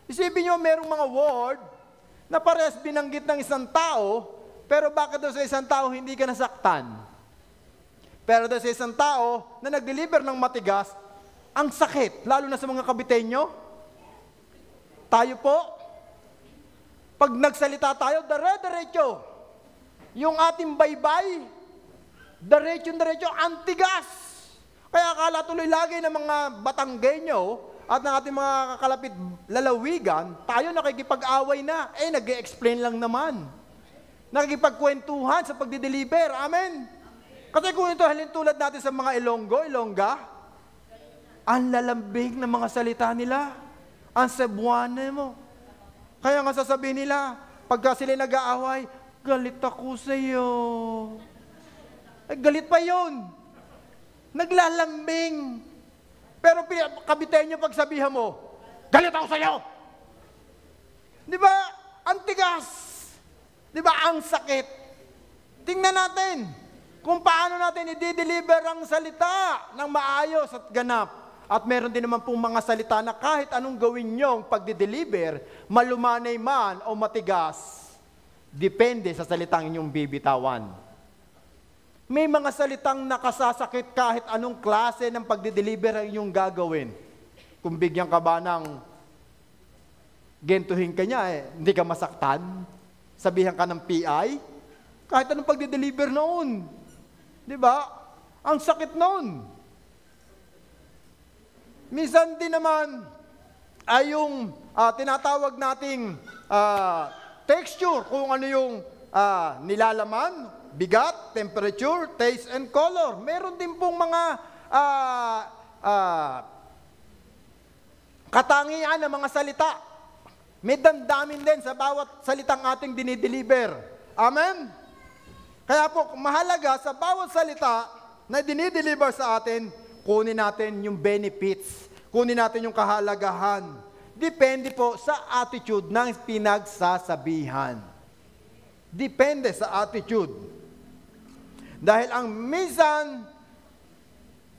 Isipin nyo, merong mga word na parehas binanggit ng isang tao, pero bakit doon sa isang tao hindi ka nasaktan? Pero doon sa isang tao na nag-deliver ng matigas, ang sakit, lalo na sa mga kabitenyo. Tayo po, pag nagsalita tayo, dire-diretso. Yung ating baybay, diretso-diretso, antigas. Kaya akala tuloy lagi ng mga Batanggenyo at ng ating mga kakalapit lalawigan, tayo nakikipag-away na. Nag-e-explain lang naman. Nakikipagkwentuhan sa pagdi-deliver. Amen? Kasi kung ito halin tulad natin sa mga Ilongga, ang lalambing ng mga salita nila. Ang Cebuano mo. Kaya nga sasabihin nila, pagka sila nag-aaway, galit ako sa iyo. Galit pa yun. Naglalambing. Pero kabitenyo pagsabihan mo, galit ako sa iyo. Di ba? Ang tigas. Di ba? Ang sakit. Tingnan natin kung paano natin i-deliver ang salita ng maayos at ganap. At meron din naman pong mga salita na kahit anong gawin nyo pagdi-deliver, malumanay man o matigas, depende sa salitang inyong bibitawan. May mga salitang nakasasakit kahit anong klase ng pagdi-deliver ang inyong gagawin. Kung bigyan ka ba ng gentuhin ka niya, hindi ka masaktan, sabihan ka ng PI, kahit anong pagdi-deliver noon. Di ba? Ang sakit noon. Minsan din naman ay yung tinatawag nating texture, kung ano yung nilalaman, bigat, temperature, taste, and color. Meron din pong mga katangian ng mga salita. May damdamin din sa bawat salitang ating dinideliver. Amen? Kaya po, mahalaga sa bawat salita na dinideliver sa atin, kunin natin yung benefits, kunin natin yung kahalagahan. Depende po sa attitude ng pinagsasabihan. Depende sa attitude. Dahil ang minsan,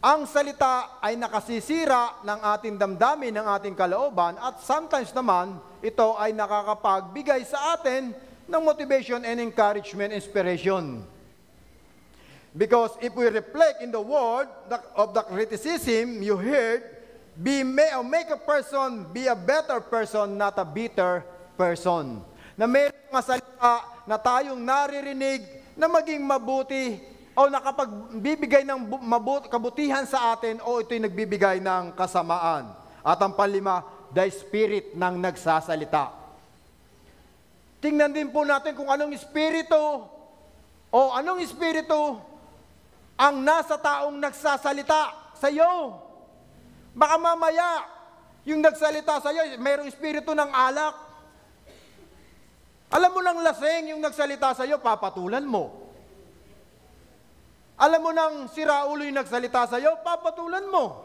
ang salita ay nakasisira ng ating damdamin, ng ating kalooban, at sometimes naman, ito ay nakakapagbigay sa atin ng motivation and encouragement, inspiration. Because if we reflect in the word of the criticism you heard, make a person be a better person, not a bitter person. Na may mga salita na tayong naririnig na maging mabuti o nakapagbibigay ng kabutihan sa atin o ito'y nagbibigay ng kasamaan. At ang panlima, the spirit ng nagsasalita. Tingnan din po natin kung anong espiritu ang nasa taong nagsasalita sa iyo. Baka mamaya, yung nagsalita sa iyo, mayroong espiritu ng alak. Alam mo nang laseng yung nagsalita sa iyo, papatulan mo. Alam mo nang siraulo yung nagsalita sa iyo, papatulan mo.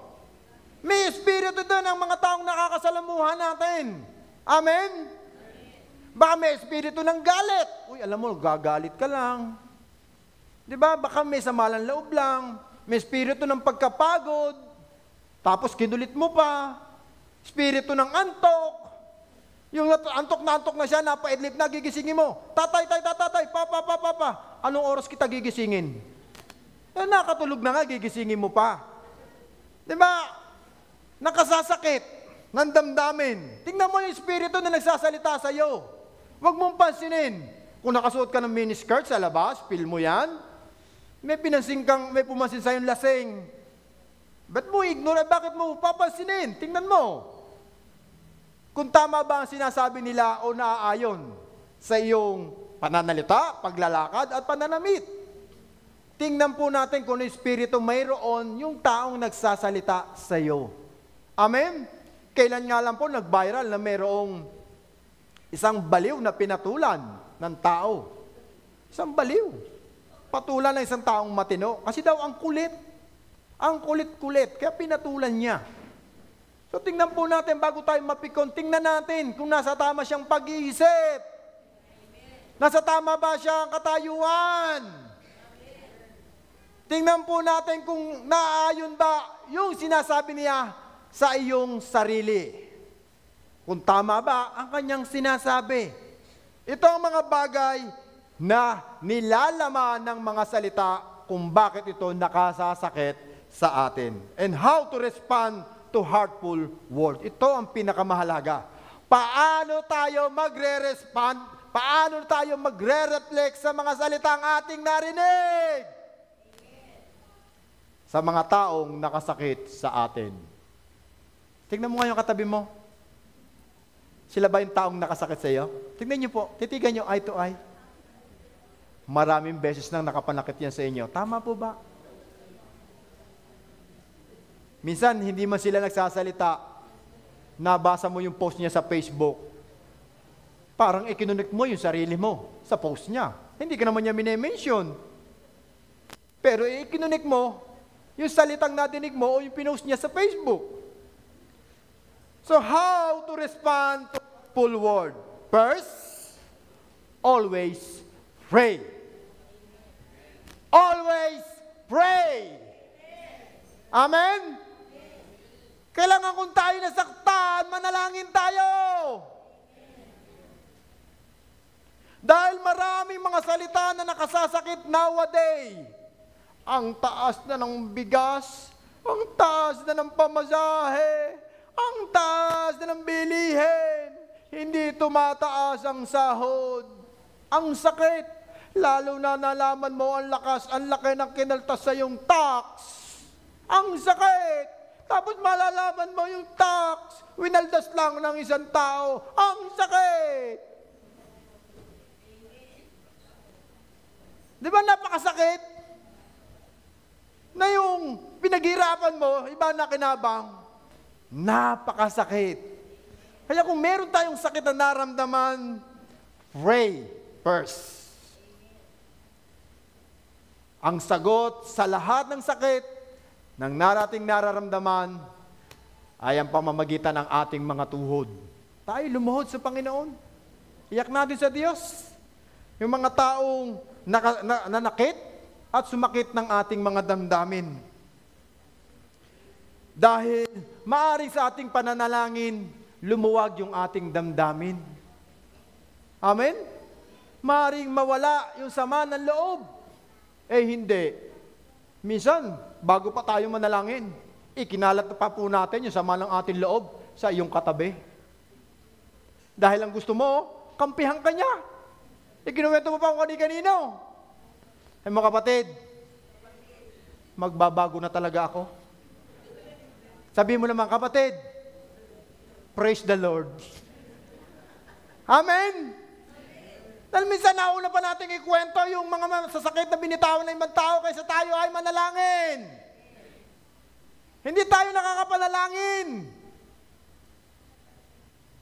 May espiritu doon ang mga taong nakakasalamuhan natin. Amen? Baka may espiritu ng galit. Uy, alam mo, gagalit ka lang. Di ba? Baka may samalang loob lang. May espiritu ng pagkapagod. Tapos kinulit mo pa. Espiritu ng antok. Yung antok na siya, napaidlip na, gigisingin mo. Tatay, papa. Anong oras kita gigisingin? Nakatulog na nga, gigisingin mo pa. Di ba? Nakasasakit. ng damdamin. Tingnan mo yung espiritu na nagsasalita sa iyo. Huwag mong pansinin. Kung nakasuot ka ng miniskirt sa labas, feel mo yan. May pumansin sa yung lasing. Ba't mo ignore? Bakit mo papansinin? Tingnan mo. Kung tama ba ang sinasabi nila o naaayon sa iyong pananalita, paglalakad at pananamit. Tingnan po natin kung espiritu mayroon yung taong nagsasalita sa iyo. Amen? Kailan nga lang po nag-viral na mayroong isang baliw na pinatulan ng tao. Isang baliw. Patulan ng isang taong matino. Kasi daw ang kulit. Ang kulit-kulit. Kaya pinatulan niya. So tingnan po natin bago tayo mapikon. Tingnan natin kung nasa tama siyang pag-iisip. Nasa tama ba siyang katayuan? Tingnan po natin kung naaayon ba yung sinasabi niya sa iyong sarili. Kung tama ba ang kanyang sinasabi. Ito ang mga bagay na nilalaman ng mga salita kung bakit ito nakasasakit sa atin. And how to respond to hurtful words. Ito ang pinakamahalaga. Paano tayo magre-respond? Paano tayo magre-reflect sa mga salitang ating narinig? Sa mga taong nakasakit sa atin. Tingnan mo ngayon katabi mo. Sila ba yung taong nakasakit sa iyo? Tingnan niyo po, titigan niyo eye to eye. Maraming beses nang nakapanakit yan sa inyo. Tama po ba? Minsan, hindi man sila nagsasalita. Nabasa mo yung post niya sa Facebook. Parang ikinunik mo yung sarili mo sa post niya. Hindi ka naman niya mine-mention. Pero ikinunik mo yung salitang nadinig mo o yung pinost niya sa Facebook. So, how to respond to full word? First, always pray. Always pray. Amen? Kailangan kung tayo nasaktan, manalangin tayo. Dahil maraming mga salita na nakasasakit nowadays. Ang taas na ng bigas, ang taas na ng pamasahe, ang taas na ng bilihin, hindi tumataas ang sahod. Ang sakit. Lalo na nalaman mo ang laki ng kinaltas sa iyong tax. Ang sakit. Tapos malalaman mo yung tax, winaldas lang ng isang tao. Ang sakit. Di ba napakasakit? Na yung pinaghirapan mo, iba na kinabang. Napakasakit. Kaya kung meron tayong sakit na naramdaman, pray first. Ang sagot sa lahat ng sakit ng nararamdaman ay ang pamamagitan ng ating mga tuhod. Tayo lumuhod sa Panginoon. Iyak natin sa Diyos. Yung mga taong nanakit at sumakit ng ating mga damdamin. Dahil maaring sa ating pananalangin, lumuwag yung ating damdamin. Amen? Maaring mawala yung sama ng loob. Hindi. Minsan, bago pa tayo manalangin, ikinalat pa po natin yung sama ng ating loob sa iyong katabi. Dahil ang gusto mo, kampihan ka niya. Ikinuwento mo pa kung kanino. Mga kapatid, magbabago na talaga ako. Sabi mo naman, kapatid, praise the Lord. Amen? Dahil minsan nauna pa natin ikwento yung mga sasakit na binitawan ng ibang tao kaysa tayo ay manalangin. Hindi tayo nakakapanalangin.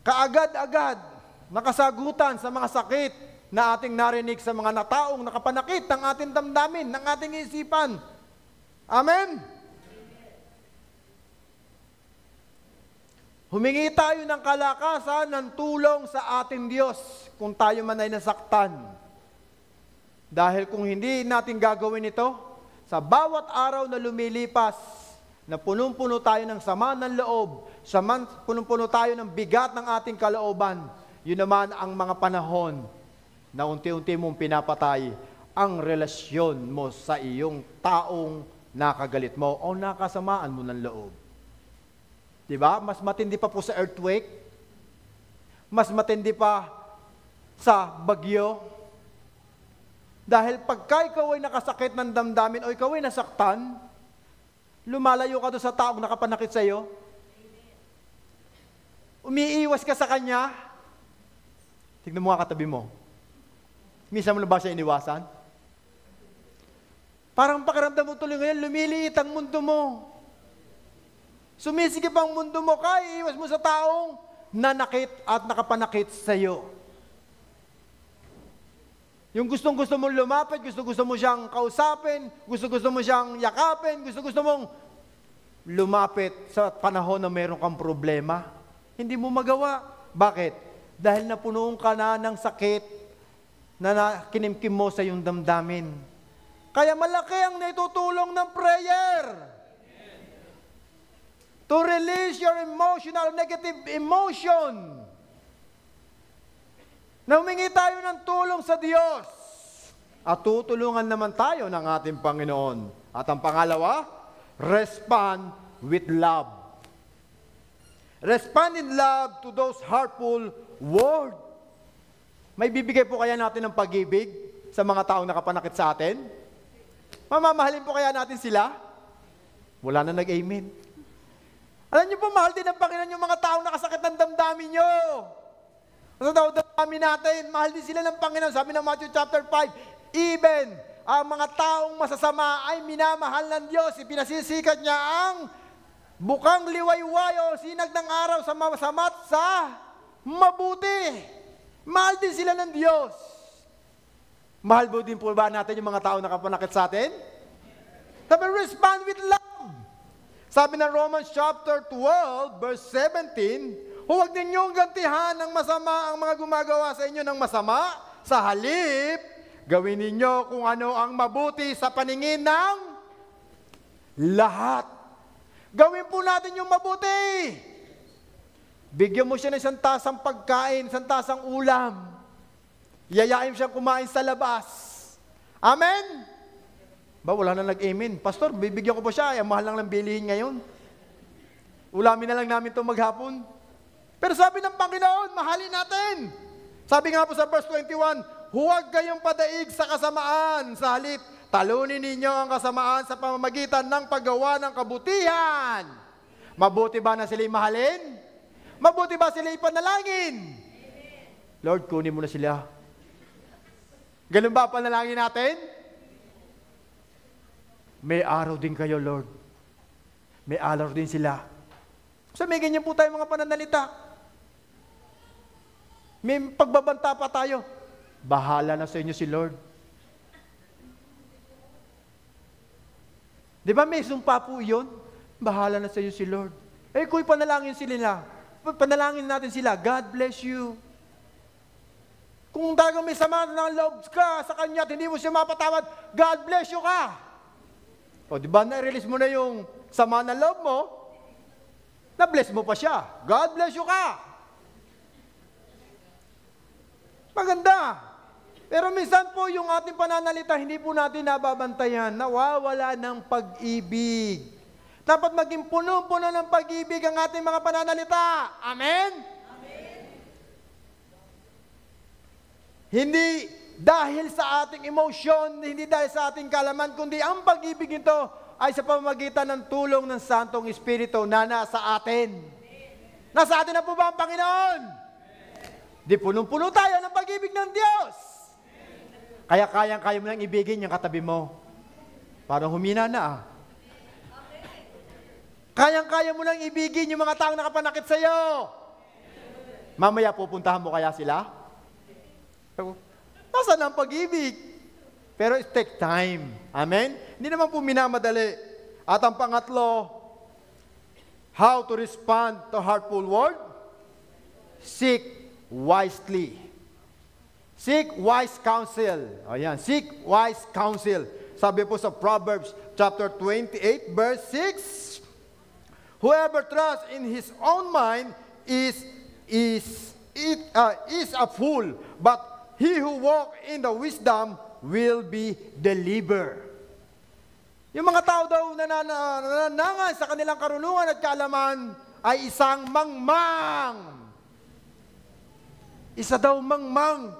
Kaagad-agad, nakasagutan sa mga sakit na ating narinig sa mga taong nakapanakit ng ating damdamin, ng ating isipan. Amen? Humingi tayo ng kalakasan, ng tulong sa ating Diyos kung tayo man ay nasaktan. Dahil kung hindi natin gagawin ito, sa bawat araw na lumilipas, na punong-puno tayo ng sama ng loob, punong-puno tayo ng bigat ng ating kalooban, yun naman ang mga panahon na unti-unti mong pinapatay ang relasyon mo sa iyong taong nakagalit mo o nakasamaan mo ng loob. Di ba? Mas matindi pa po sa earthquake. Mas matindi pa sa bagyo. Dahil pagka ikaw ay nakasakit ng damdamin o ikaw ay nasaktan, lumalayo ka doon sa taong nakapanakit sa iyo. Umiiwas ka sa kanya. Tignan mo nga katabi mo. Minsan mo na ba siya iniwasan? Parang pakiramdam mo tuloy ngayon, lumiliit ang mundo mo. Sumisigip ang mundo mo, kaya iwas mo sa taong nanakit at nakapanakit sa iyo. Yung gustong-gusto mong lumapit, gusto-gusto mo siyang kausapin, gusto-gusto mo siyang yakapin, gusto-gusto mong lumapit sa panahon na meron kang problema. Hindi mo magawa. Bakit? Dahil napunuan ka na ng sakit na kinimkim mo sa iyong damdamin. Kaya malaki ang naitutulong ng prayer. To release your emotional, negative emotion. Na humingi tayo ng tulong sa Diyos. At tutulungan naman tayo ng ating Panginoon. At ang pangalawa, respond with love. Respond in love to those hurtful words. May bibigay po kaya natin ng pag-ibig sa mga taong nakapanakit sa atin? Mamamahalin po kaya natin sila? Wala na nag-amen. Alam niyo po, mahal din ng Panginoon yung mga taong nakasakit ng damdamin niyo. Sa damdamin natin, mahal din sila ng Panginoon. Sabi ng Matthew chapter 5, even ang mga taong masasama ay minamahal ng Diyos. Ipinasisikat niya ang bukang liwayway o sinag ng araw sa masama at sa mabuti. Mahal din sila ng Diyos. Mahal po din po ba natin yung mga taong nakapanakit sa atin? Sabi, respond with love. Sabi ng Romans chapter 12, verse 17, huwag ninyong gantihan ng masama ang mga gumagawa sa inyo ng masama. Sa halip, gawin ninyo kung ano ang mabuti sa paningin ng lahat. Gawin po natin yung mabuti. Bigyan mo siya ng isang tasang pagkain, isang tasang ulam. Yayain siyang kumain sa labas. Amen? Ba, wala na nag-amen. Pastor, bibigyan ko pa siya. Ang mahal lang ng bilihin ngayon. Ulamin na lang namin ito maghapon. Pero sabi ng Panginoon, mahalin natin. Sabi nga po sa verse 21, huwag kayong padaig sa kasamaan. Sa halip, talunin ninyo ang kasamaan sa pamamagitan ng paggawa ng kabutihan. Mabuti ba na sila'y mahalin? Mabuti ba sila'y panalangin? Lord, kunin mo na sila. Ganun ba panalangin natin? May araw din kayo, Lord. May araw din sila. So may ganyan po tayo mga pananalita. May pagbabanta pa tayo. Bahala na sa inyo si Lord. Di ba may sumpa po yun? Bahala na sa inyo si Lord. Eh kung panalangin sila, panalangin natin sila, God bless you. Kung talagang may sama ng loob ka sa Kanya at hindi mo siya mapatawad, God bless you ka. O di ba na-release mo na yung sama ng loob mo, na-bless mo pa siya. God bless you ka. Maganda. Pero minsan po yung ating pananalita, hindi po natin nababantayan, nawawala ng pag-ibig. Dapat maging puno-puno ng pag-ibig ang ating mga pananalita. Amen? Hindi dahil sa ating emosyon, hindi dahil sa ating kalaman, kundi ang pag-ibig nito ay sa pamamagitan ng tulong ng Santong Espiritu na nasa atin. Nasa atin na po ba ang Panginoon? Di punong-puno tayo ng pag-ibig ng Diyos. Kaya kayang-kaya mo nang ibigin yung katabi mo. Parang humina na Kayang-kaya mo nang ibigin yung mga taong nakapanakit sa iyo. Mamaya pupuntahan mo kaya sila? Nasaan ang pag-ibig? Pero it take time. Amen? Hindi naman po minamadali. At ang pangatlo, how to respond to hurtful word? Seek wisely. Seek wise counsel. Ayan, seek wise counsel. Sabi po sa Proverbs chapter 28, verse 6, whoever trusts in his own mind is a fool, but he who walks in the wisdom will be delivered. Yung mga tao daw na nananangan sa kanilang karunungan at kaalaman ay isang mangmang. Isa daw mangmang.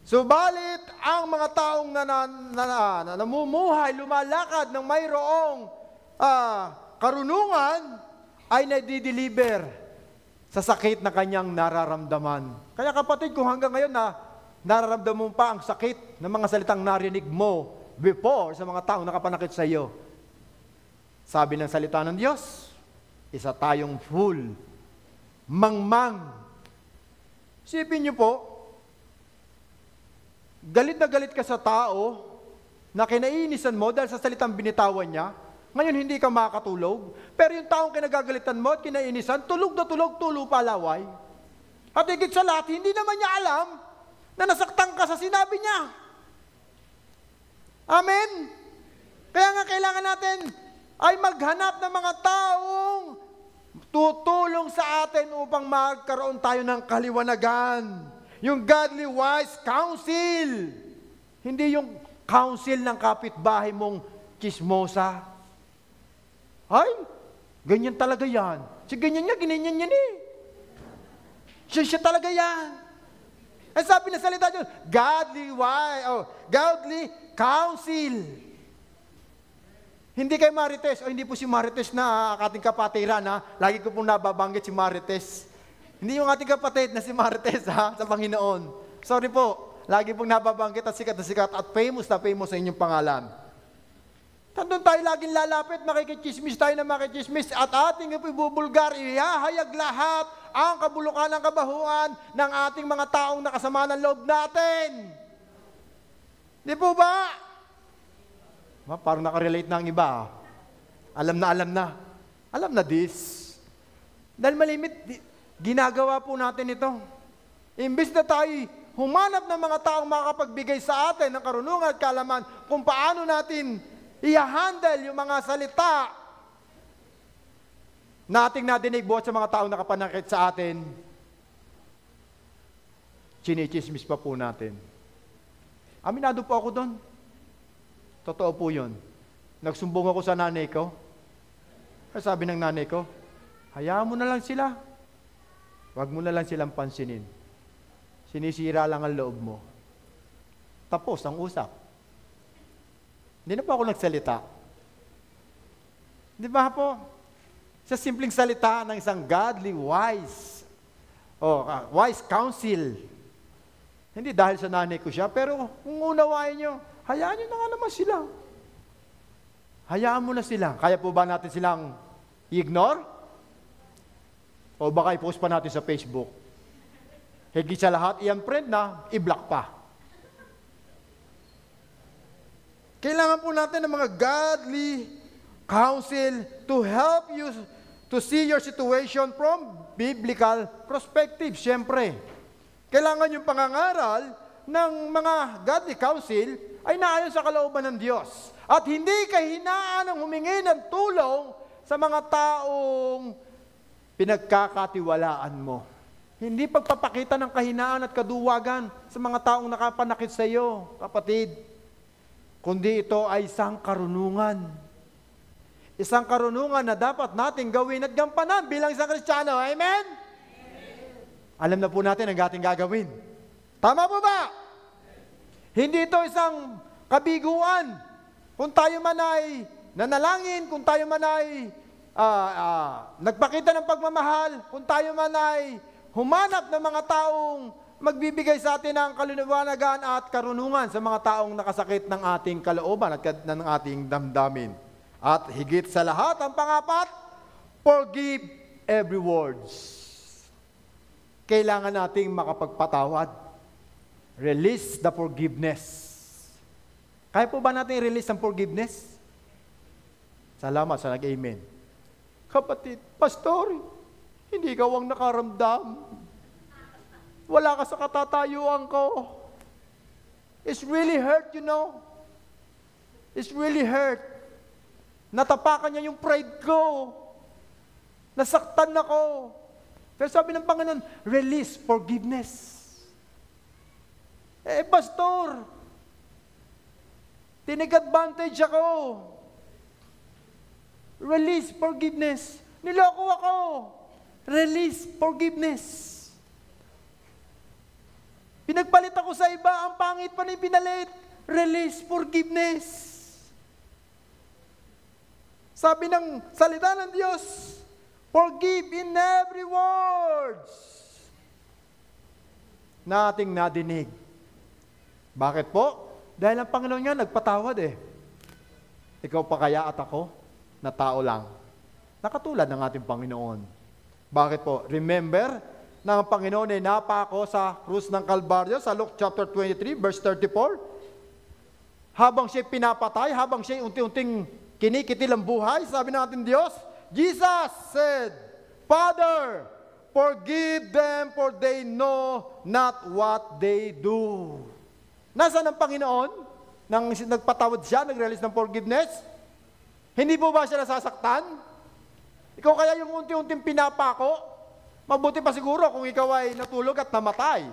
Subalit, ang mga taong namumuhay, lumalakad ng mayroong karunungan, ay nadideliver sa sakit na kanyang nararamdaman. Kaya kapatid, kung hanggang ngayon nararamdaman mo pa ang sakit ng mga salitang narinig mo before sa mga taong nakapanakit sa iyo, sabi ng salita ng Diyos, isa tayong full, mangmang. Isipin niyo po, galit na galit ka sa tao na kinainisan mo dahil sa salitang binitawan niya, ngayon hindi ka makakatulog, pero yung taong kinagagalitan mo at kinainisan, tulog na tulog, tulo palaway. At higit sa lahat, hindi naman niya alam na nasaktan ka sa sinabi niya. Amen? Kaya nga kailangan natin ay maghanap ng mga taong tutulong sa atin upang magkaroon tayo ng kaliwanagan. Yung godly wise counsel. Hindi yung counsel ng kapitbahay mong chismosa. Ay, ganyan talaga yan. Si ganyan niya, ginanyan niya eh. Siya talaga yan. Ang sabi na salita niyo, godly counsel. Hindi kay Marites, hindi po si Marites na ating kapatiran, lagi ko pong nababanggit si Marites. Hindi yung ating kapatid na si Marites, sa Panginoon. Sorry po, lagi pong nababanggit at sikat at famous na famous sa inyong pangalan. Tandun tayo laging lalapit, makikichismis tayo na makichismis at ating ibubulgar, ihahayag lahat ang kabulukan ng kabahuan ng ating mga taong nakasama ng loob natin. Di po ba? Parang nakarelate na ang iba. Alam na. Alam na this. Dahil malimit, ginagawa po natin ito. Imbis na tayo humanap ng mga taong makapagbigay sa atin ng karunungan at kaalaman kung paano natin i-handle yung mga salita nating nadinig buhat sa mga taong nakapanakit sa atin, chinichismis pa po natin. Aminado po ako doon. Totoo po yun. Nagsumbong ako sa nanay ko. Sabi ng nanay ko, hayaan mo na lang sila. Huwag mo na lang silang pansinin. Sinisira lang ang loob mo. Tapos ang usap. Hindi na po ako nagsalita. Di ba po? Sa simpleng salita ng isang godly wise counsel. Hindi dahil sa nanay ko siya, pero kung unawain nyo, hayaan nyo na nga naman sila. Hayaan mo na sila. Kaya po ba natin silang i-ignore? O baka i-post pa natin sa Facebook? Higit sa lahat, i-unfriend na, i-block pa. Kailangan po natin ng mga godly counsel to help you to see your situation from biblical perspective. Siyempre, kailangan yung pangangaral ng mga godly counsel ay naayon sa kalooban ng Diyos. At hindi kahinaan ang humingi ng tulong sa mga taong pinagkakatiwalaan mo. Hindi pagpapakita ng kahinaan at kaduwagan sa mga taong nakapanakit sa iyo, kapatid. Kundi ito ay isang karunungan. Isang karunungan na dapat nating gawin at gampanan bilang isang Kristiyano. Amen? Alam na po natin ang ating gagawin. Tama po ba? Hindi ito isang kabiguan. Kung tayo man ay nanalangin, kung tayo man ay nagpakita ng pagmamahal, kung tayo man ay humanap ng mga taong magbibigay sa atin ng kalinawagan at karunungan sa mga taong nakasakit ng ating kalooban at ng ating damdamin. At higit sa lahat, ang pangapat, forgive every words. Kailangan nating makapagpatawad. Release the forgiveness. Kaya po ba natin i-release ang forgiveness? Salamat sa nag-amen. Kapatid, pastor, hindi ka ang nakaramdam. Wala ka sa katatayuan ko. It's really hurt, you know. It's really hurt. Natapakan niya yung pride ko. Nasaktan ako. Pero sabi ng Panginoon, release forgiveness. Pastor, tinig-advantage ako. Release forgiveness. Niloko ako. Release forgiveness. Pinagpalit ako sa iba, ang pangit pa na pinalit. Release forgiveness. Sabi ng salita ng Diyos, forgive in every words na ating nadinig. Bakit po? Dahil ang Panginoon nga nagpatawad eh. Ikaw pa kaya at ako na tao lang. Nakatulad ng ating Panginoon. Bakit po? Remember na ang Panginoon ay napako sa krus ng Kalbaryo sa Luke chapter 23 verse 34. Habang siya pinapatay, habang siya unti-unting kinikitil ang buhay, sabi natin Diyos, Jesus said, Father, forgive them for they know not what they do. Nasaan ang Panginoon? Nang nagpatawad siya, nag-release ng forgiveness? Hindi po ba siya nasasaktan? Ikaw kaya yung unti-unting pinapako? Mabuti pa siguro kung ikaw ay natulog at namatay.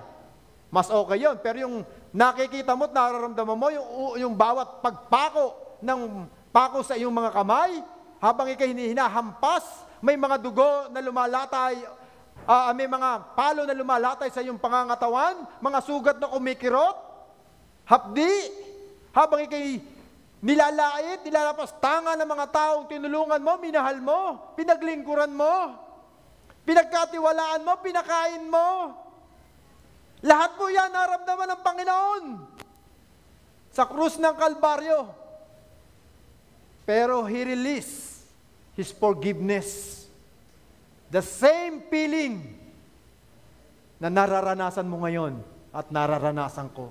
Mas okay yun. Pero yung nakikita mo at nararamdaman mo, yung bawat pagpako ng pako sa iyong mga kamay, habang ikay hinahampas, may mga dugo na lumalatay, may mga palo na lumalatay sa iyong pangangatawan, mga sugat na kumikirot, hapdi, habang ikay nilalait, nilalapastangan ng mga taong tinulungan mo, minahal mo, pinaglingkuran mo, pinagkatiwalaan mo, pinakain mo. Lahat po yan naramdaman ng Panginoon sa krus ng Kalbaryo. Pero He released His forgiveness. The same feeling na nararanasan mo ngayon at nararanasan ko.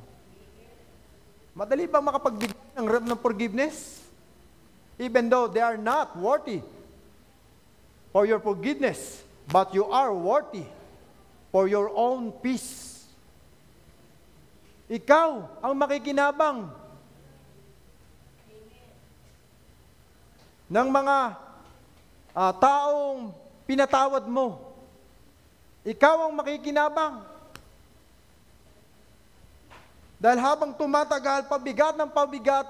Madali bang makapagbigay ng forgiveness? Even though they are not worthy for your forgiveness, but you are worthy for your own peace. Ikaw ang makikinabang ng mga taong pinatawad mo. Ikaw ang makikinabang. Dahil habang tumatagal, pabigat ng pabigat,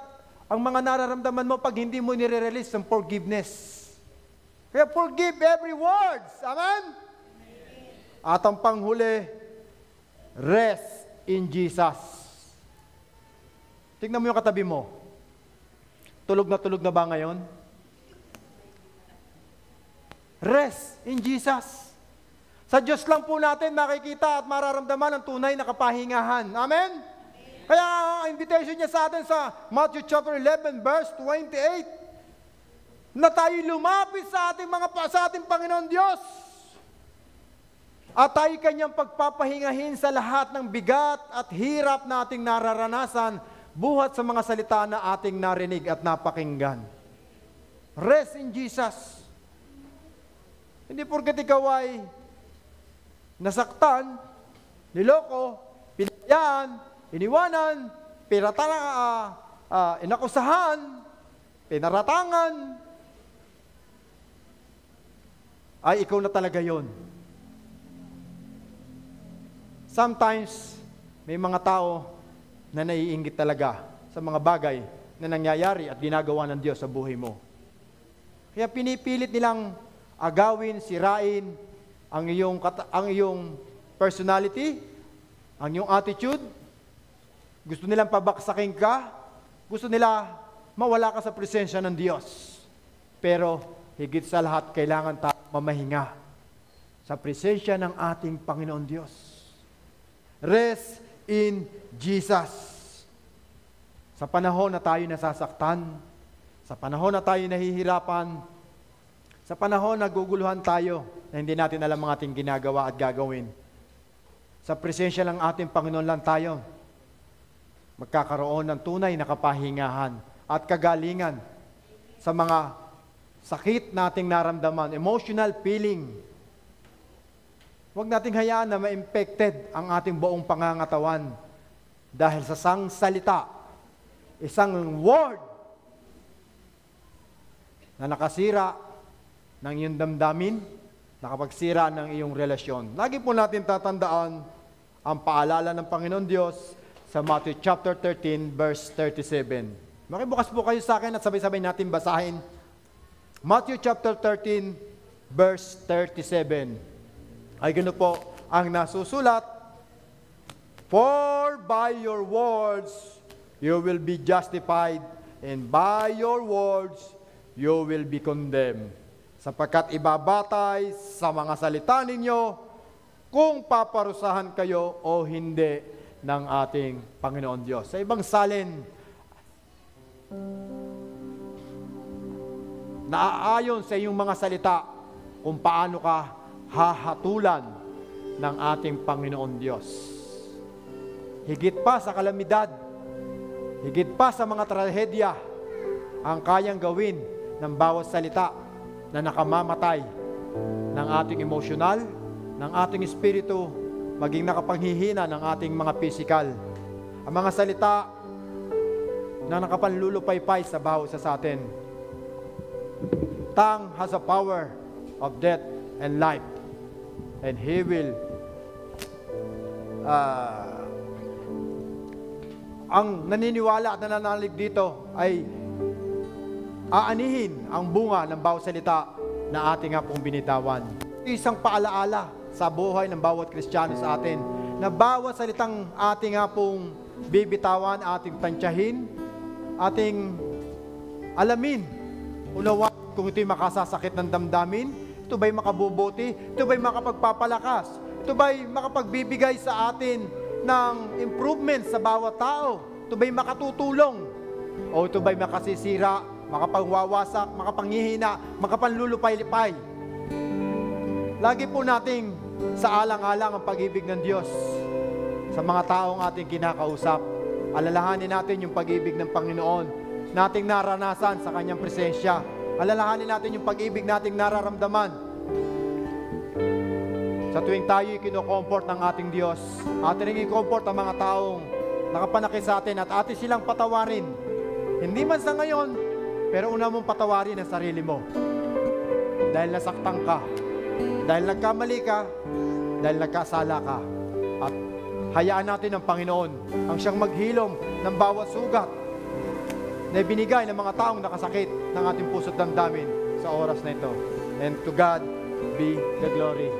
ang mga nararamdaman mo pag hindi mo nire-release ng forgiveness. Kaya forgive every words. Amen? At ang panghuli, rest in Jesus. Tingnan mo yung katabi mo. Tulog na ba ngayon? Rest in Jesus. Sa Diyos lang po natin makikita at mararamdaman ang tunay na kapahingahan. Amen? Kaya ang invitation niya sa atin sa Matthew chapter 11 verse 28 na tayo lumapit sa ating Panginoon Diyos at tayo kanyang pagpapahingahin sa lahat ng bigat at hirap na ating nararanasan buhat sa mga salita na ating narinig at napakinggan. Rest in Jesus. Hindi porket ikaw ay nasaktan, niloko, pinayaan, iniwanan, inakusahan, pinaratangan, ay ikaw na talaga yon. Sometimes, may mga tao na naiinggit talaga sa mga bagay na nangyayari at ginagawa ng Diyos sa buhay mo. Kaya pinipilit nilang agawin, sirain ang iyong personality, ang iyong attitude. Gusto nilang pabaksakin ka. Gusto nila mawala ka sa presensya ng Diyos. Pero higit sa lahat, kailangan tayo mamahinga sa presensya ng ating Panginoon Diyos. Rest in Jesus. Sa panahon na tayo nasasaktan, sa panahon na tayo nahihirapan, sa panahon na guguluhan tayo na hindi natin alam ang ating ginagawa at gagawin, sa presensya ng ating Panginoon lang tayo magkakaroon ng tunay na kapahingahan at kagalingan sa mga sakit nating naramdaman, emotional feeling. Huwag nating hayaan na ma-infected ang ating buong pangangatawan dahil sa isang salita, isang word na nakasira ng iyong damdamin, nakapagsira ng iyong relasyon. Lagi po natin tatandaan ang paalala ng Panginoon Diyos sa Matthew chapter 13 verse 37. Makibukas po kayo sa akin at sabay-sabay natin basahin. Matthew chapter 13 verse 37. Ay gano po ang nasusulat, "For by your words you will be justified, and by your words you will be condemned." Sapagkat ibabatay sa mga salita ninyo kung paparusahan kayo o hindi ng ating Panginoon Diyos. Sa ibang salin, naaayon sa iyong mga salita kung paano ka hahatulan ng ating Panginoon Diyos. Higit pa sa kalamidad, higit pa sa mga trahedya, ang kayang gawin ng bawat salita na nakamamatay ng ating emosyonal, ng ating espiritu, maging nakapanghihina ng ating mga pisikal. Ang mga salita na nakapanlulupaypay sa bawat isa sa atin. Tongue has a power of death and life, and He will ang naniniwala at nananalig dito ay aanihin ang bunga ng bawat salita na ating nga pong binitawan. Isang paalaala sa buhay ng bawat Kristiyano sa atin, na bawat salitang ating nga pong bibitawan, ating tansyahin, ating alamin, unawa kung ito'y makasasakit ng damdamin, ito ba'y makabubuti, ito ba'y makapagpapalakas, ito ba'y makapagbibigay sa atin ng improvement sa bawat tao, ito ba'y makatutulong, o ito ba'y makasisira, makapagwawasak, makapanghihina, makapanlulupay-lipay. Lagi po nating sa alang-alang ang pag-ibig ng Diyos sa mga taong ating kinakausap. Alalahanin natin yung pag-ibig ng Panginoon nating naranasan sa Kanyang presensya. Alalahanin natin yung pag-ibig nating nararamdaman sa tuwing tayo'y kino-comfort ng ating Diyos. Atin ring i-comfort ang mga taong nakapanakit sa atin at atin silang patawarin. Hindi man sa ngayon, pero una mong patawarin ang sarili mo. Dahil nasaktan ka, dahil nagkamali ka, dahil nagkasala ka. At hayaan natin ang Panginoon ang siyang maghilom ng bawat sugat na binigay ng mga taong nakasakit ng ating puso't damdamin sa oras na ito. And to God be the glory.